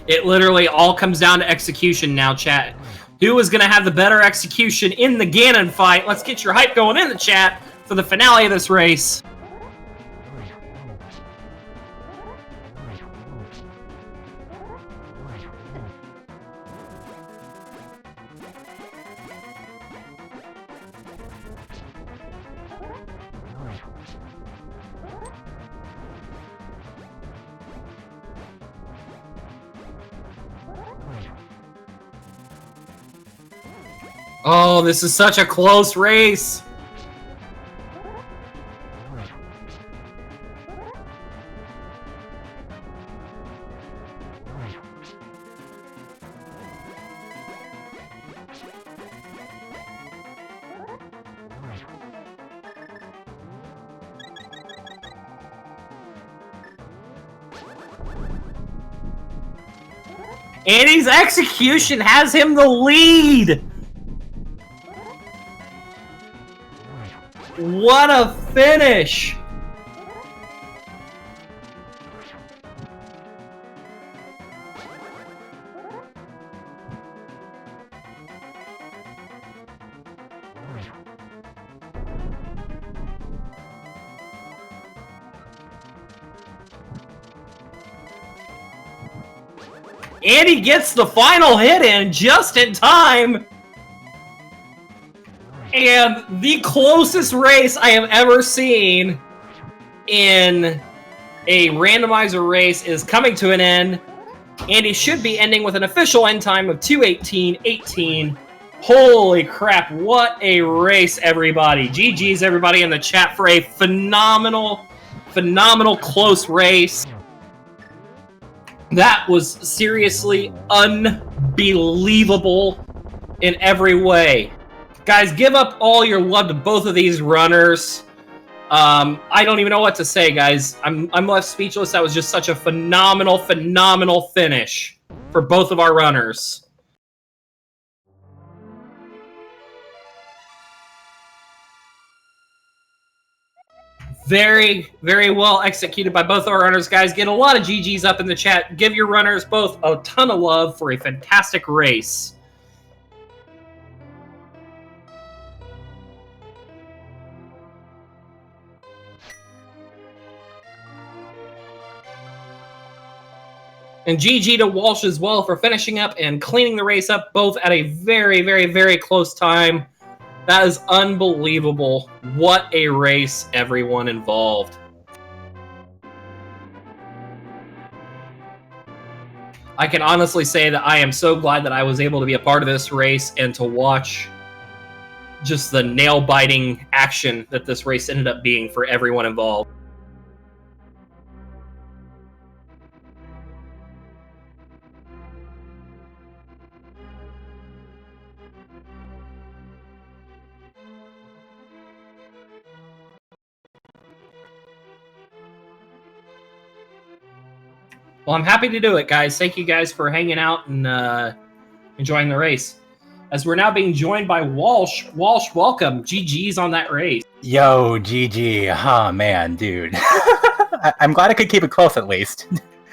It literally all comes down to execution now, chat. Who is going to have the better execution in the Ganon fight? Let's get your hype going in the chat for the finale of this race. Oh, this is such a close race. Andy's execution has him the lead. What a finish! Andy gets the final hit in just in time! And the closest race I have ever seen in a randomizer race is coming to an end. Andy should be ending with an official end time of 2:18:18. Holy crap, what a race, everybody. GG's, everybody in the chat, for a phenomenal close race. That was seriously unbelievable in every way. Guys, give up all your love to both of these runners. I don't even know what to say, guys. I'm left speechless. That was just such a phenomenal finish for both of our runners. Very well executed by both of our runners, guys. Get a lot of GGs up in the chat. Give your runners both a ton of love for a fantastic race. And GG to Walsh as well for finishing up and cleaning the race up, both at a very close time. That is unbelievable. What a race, everyone involved. I can honestly say that I am so glad that I was able to be a part of this race and to watch just the nail-biting action that this race ended up being for everyone involved. Well, I'm happy to do it, guys. Thank you guys for hanging out and enjoying the race. As we're now being joined by Walsh. Walsh, welcome. GG's on that race. Yo, GG. Oh, man, dude. I'm glad I could keep it close at least.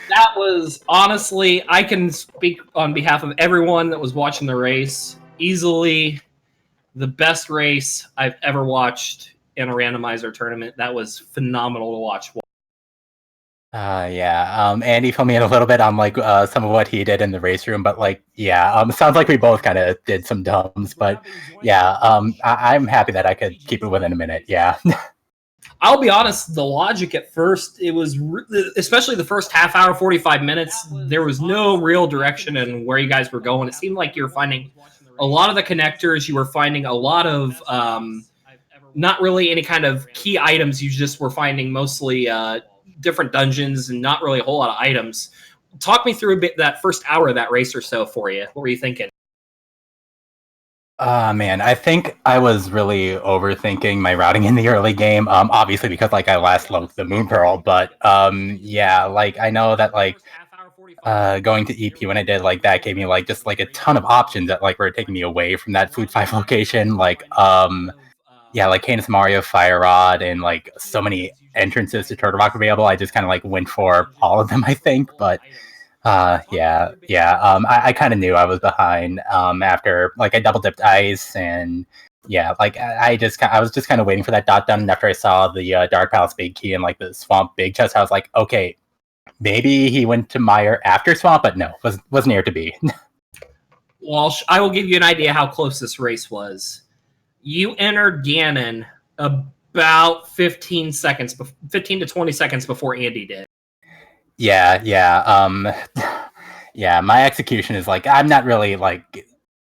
That was, honestly, I can speak on behalf of everyone that was watching the race. Easily the best race I've ever watched in a randomizer tournament. That was phenomenal to watch. Yeah. Andy filled me in a little bit on like some of what he did in the race room, but like, yeah. Sounds like we both kind of did some dumbs, but yeah. I'm happy that I could keep it within a minute. Yeah. I'll be honest, the logic at first, it was, especially the first half hour, 45 minutes, there was no real direction in where you guys were going. It seemed like you were finding a lot of the connectors. You were finding a lot of not really any kind of key items. You just were finding mostly different dungeons and not really a whole lot of items. Talk me through a bit that first hour of that race or so for you. What were you thinking? Man, I think I was really overthinking my routing in the early game. Obviously because like I last loved the Moon Pearl, but yeah, like I know that like going to EP when I did like that gave me like just like a ton of options that like were taking me away from that Food 5 location. Like yeah, like Canis Mario, Fire Rod, and like so many entrances to Turtle Rock available. I just kind of like went for all of them, I think. But yeah. I kind of knew I was behind after like I double dipped ice, and yeah, like I was just kind of waiting for that dot done. And after I saw the Dark Palace big key and like the Swamp big chest, I was like, okay, maybe he went to Mire after Swamp, but no, was near to be. Walsh, I will give you an idea how close this race was. You entered Ganon about 15 to 20 seconds before Andy did. Yeah. Yeah, my execution is like I'm not really like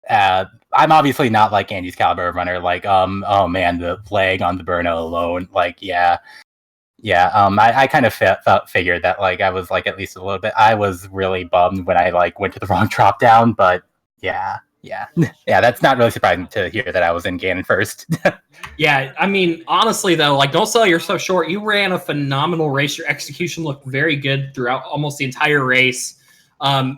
I'm obviously not like Andy's caliber of runner. Like oh man, the lag on the Burno alone. Like yeah. I kind of figured that like I was like at least a little bit. I was really bummed when I like went to the wrong drop down, but yeah. That's not really surprising to hear that I was in Ganon first. Yeah, I mean, honestly though, like don't sell yourself short. You ran a phenomenal race. Your execution looked very good throughout almost the entire race.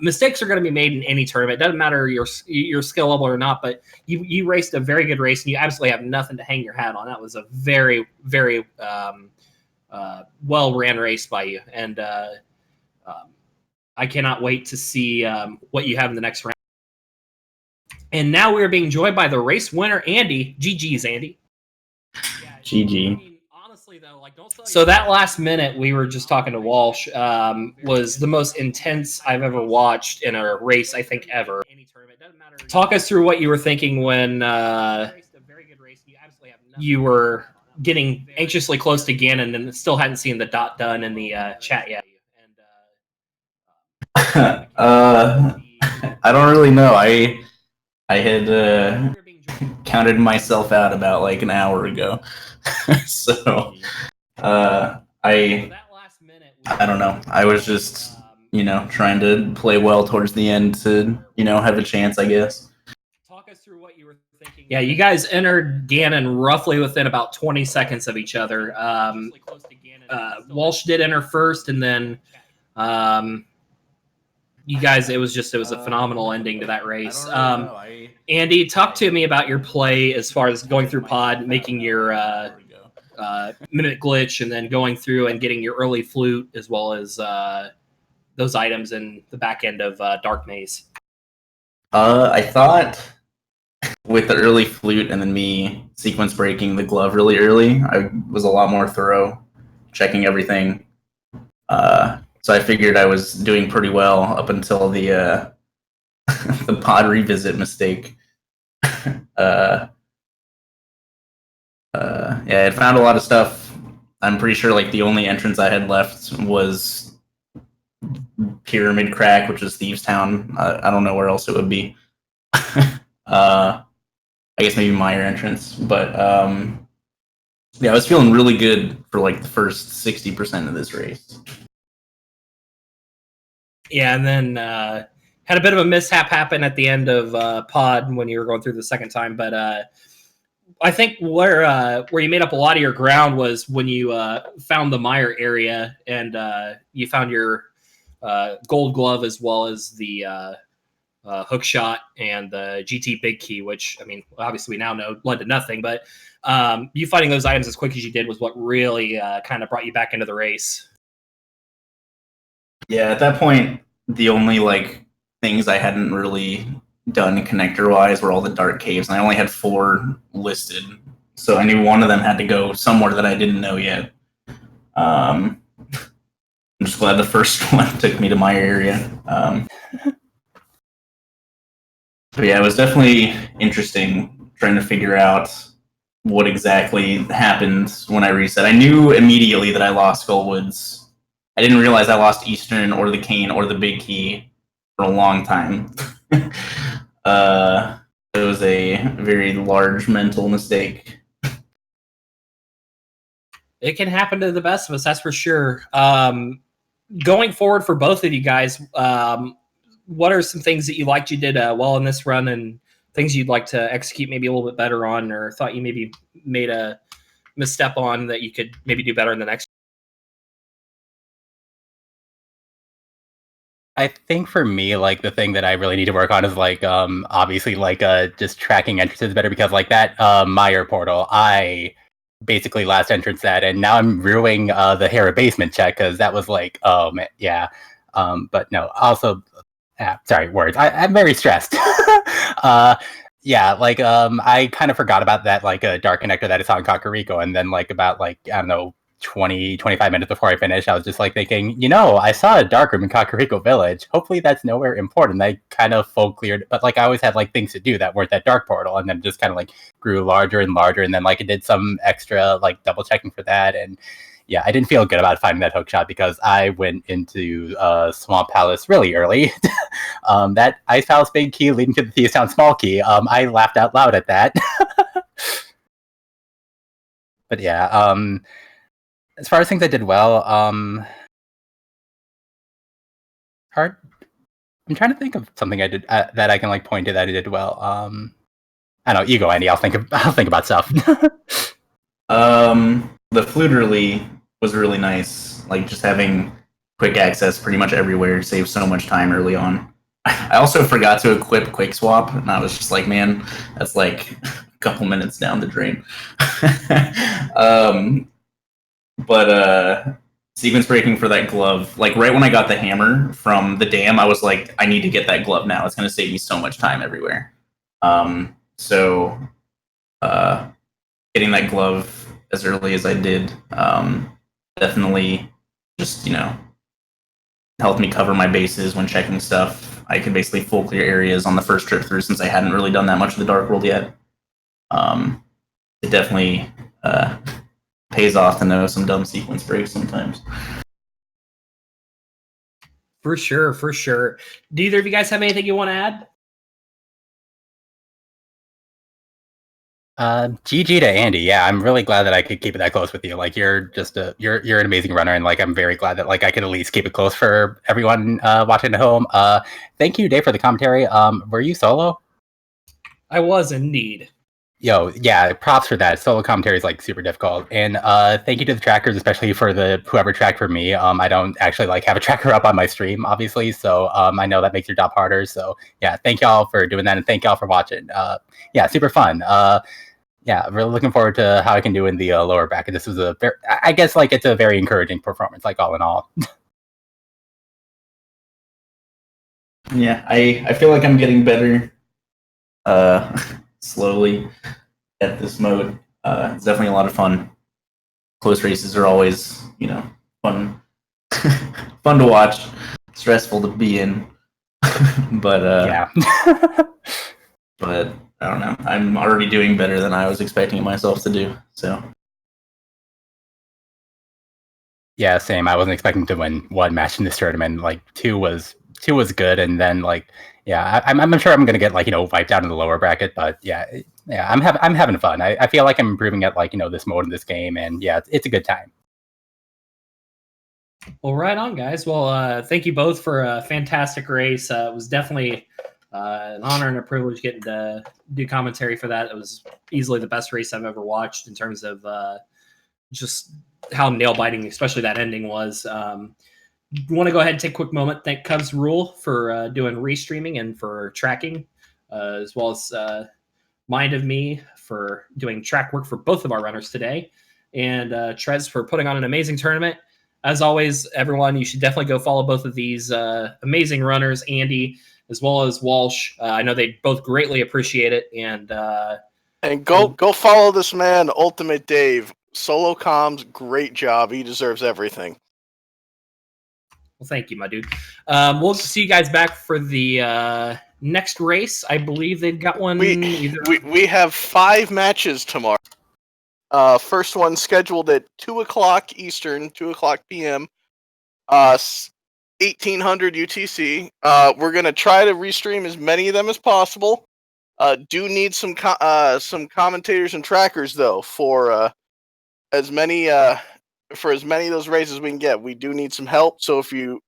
Mistakes are going to be made in any tournament. It doesn't matter your skill level or not, but you raced a very good race and you absolutely have nothing to hang your hat on. That was a very, very well ran race by you, and I cannot wait to see what you have in the next round. And now we are being joined by the race winner, Andy. GG's, Andy. GG. So that last minute we were just talking to Walsh was the most intense I've ever watched in a race, I think, ever. Talk us through what you were thinking when you were getting anxiously close to Ganon and still hadn't seen the dot done in the chat yet. I don't really know. I had counted myself out about like an hour ago. So I don't know. I was just, trying to play well towards the end to, have a chance, I guess. Talk us through what you were thinking. Yeah, you guys entered Ganon roughly within about 20 seconds of each other. Walsh did enter first, and then you guys, it was a phenomenal ending to that race. Andy, talk to me about your play as far as going through pod, making your mimic glitch, and then going through and getting your early flute, as well as those items in the back end of Dark Maze. I thought with the early flute and then me sequence breaking the glove really early, I was a lot more thorough, checking everything. So I figured I was doing pretty well up until the the pod revisit mistake. Yeah, I found a lot of stuff. I'm pretty sure like the only entrance I had left was Pyramid Crack, which is Thieves Town. I don't know where else it would be. I guess maybe Mire entrance, but yeah, I was feeling really good for like the first 60% of this race. Yeah, and then had a bit of a mishap happen at the end of pod when you were going through the second time. But I think where you made up a lot of your ground was when you found the Mire area and you found your Gold Glove, as well as the hook shot and the GT Big Key, which, I mean, obviously we now know led to nothing, but you finding those items as quick as you did was what really kind of brought you back into the race. Yeah, at that point, the only like things I hadn't really done connector wise were all the dark caves, and I only had 4 listed, so I knew one of them had to go somewhere that I didn't know yet. I'm just glad the first one took me to my area. But yeah, it was definitely interesting trying to figure out what exactly happened when I reset. I knew immediately that I lost Skullwoods. I didn't realize I lost Eastern or the Cane or the Big Key for a long time. It was a very large mental mistake. It can happen to the best of us, that's for sure. Going forward for both of you guys, what are some things that you liked you did well in this run, and things you'd like to execute maybe a little bit better on, or thought you maybe made a misstep on that you could maybe do better in the next? I think for me, like the thing that I really need to work on is like obviously like just tracking entrances better, because like that Meyer portal, I basically last entrance that, and now I'm ruining the Hera basement check because that was like yeah. But no, also sorry, words. I'm very stressed. Yeah, like I kind of forgot about that like dark connector that I saw in Kakariko, and then like about like I don't know 25 minutes before I finished, I was just like thinking, you know, I saw a dark room in Kakariko Village. Hopefully that's nowhere important. I kind of full cleared, but like I always had like things to do that weren't that dark portal, and then just kind of like grew larger and larger, and then like it did some extra like double checking for that, and yeah, I didn't feel good about finding that hook shot because I went into Swamp Palace really early. That Ice Palace Big Key leading to the Thieves Town Small Key, I laughed out loud at that. But yeah, as far as things I did well, hard. I'm trying to think of something I did that I can like point to that I did well. I don't know. You go, Andy. I'll think about stuff. The Fluterly was really nice. Like just having quick access pretty much everywhere saved so much time early on. I also forgot to equip Quick Swap, and I was just like, man, that's like a couple minutes down the drain. But sequence breaking for that glove, like right when I got the hammer from the dam, I was like, I need to get that glove now. It's going to save me so much time everywhere. So getting that glove as early as I did definitely just, you know, helped me cover my bases when checking stuff. I could basically full clear areas on the first trip through since I hadn't really done that much of the Dark World yet. It definitely pays off to know some dumb sequence breaks sometimes. For sure, for sure. Do either of you guys have anything you want to add? GG to Andy. Yeah, I'm really glad that I could keep it that close with you. Like you're just you're an amazing runner, and like I'm very glad that like I could at least keep it close for everyone watching at home. Thank you, Dave, for the commentary. Were you solo? I was indeed. Yo, yeah, props for that. Solo commentary is like super difficult, and thank you to the trackers, especially for the whoever tracked for me. I don't actually like have a tracker up on my stream, obviously, so I know that makes your job harder. So yeah, thank y'all for doing that, and thank y'all for watching. Yeah, super fun. Yeah, really looking forward to how I can do in the lower bracket. This was I guess like it's a very encouraging performance, like all in all. Yeah, I feel like I'm getting better slowly at this mode. It's definitely a lot of fun. Close races are always, you know, fun fun to watch, stressful to be in. But yeah. But I don't know. I'm already doing better than I was expecting myself to do. So yeah, same. I wasn't expecting to win one match in this tournament. Like two was good, and then like yeah, I'm sure I'm gonna get like, you know, wiped out in the lower bracket, but yeah, I'm having fun. I feel like I'm improving at like, you know, this mode in this game, and yeah, it's a good time. Well, right on, guys. Well, thank you both for a fantastic race. It was definitely an honor and a privilege getting to do commentary for that. It was easily the best race I've ever watched in terms of just how nail biting, especially that ending was. want to go ahead and take a quick moment. Thank Cubs Rule for doing restreaming and for tracking, as well as Mind of Me for doing track work for both of our runners today, and Trez for putting on an amazing tournament. As always, everyone, you should definitely go follow both of these amazing runners, Andy as well as Walsh. I know they both greatly appreciate it, and go follow this man, Ultimate Dave. Solo comms, great job. He deserves everything. Well, thank you, my dude. We'll see you guys back for the next race. I believe they've got one. We have 5 matches tomorrow. First one scheduled at 2 o'clock Eastern, 2 o'clock p.m. 1800 UTC. We're gonna try to restream as many of them as possible. Do need some commentators and trackers though for as many of those races we can get. We do need some help. So if you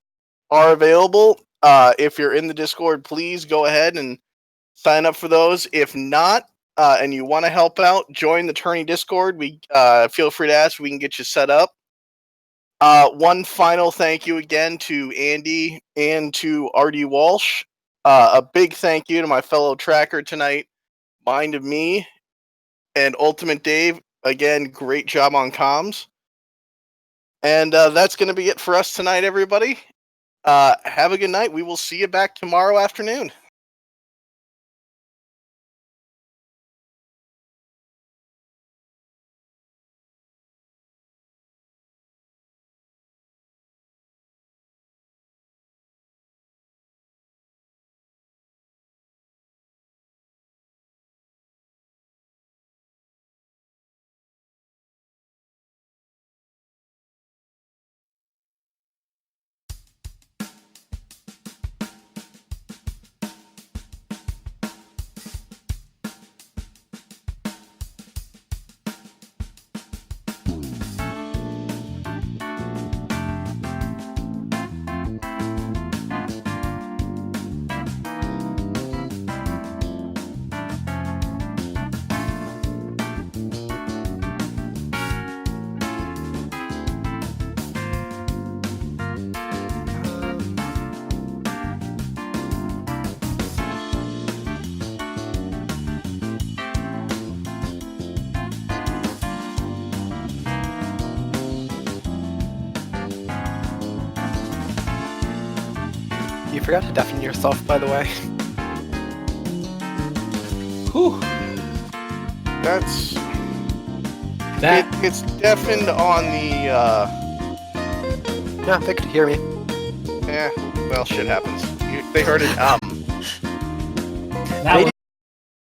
are available, if you're in the Discord, please go ahead and sign up for those. If not, and you want to help out, join the tourney Discord. We feel free to ask. We can get you set up. One final thank you again to Andy and to RD Walsh. A big thank you to my fellow tracker tonight, Mind of Me and Ultimate Dave. Again, great job on comms. And that's going to be it for us tonight, everybody. Have a good night. We will see you back tomorrow afternoon. You forgot to deafen yourself, by the way. Whew. It's deafened on the. Yeah, they could hear me. Yeah, well, shit happens. They heard it. That was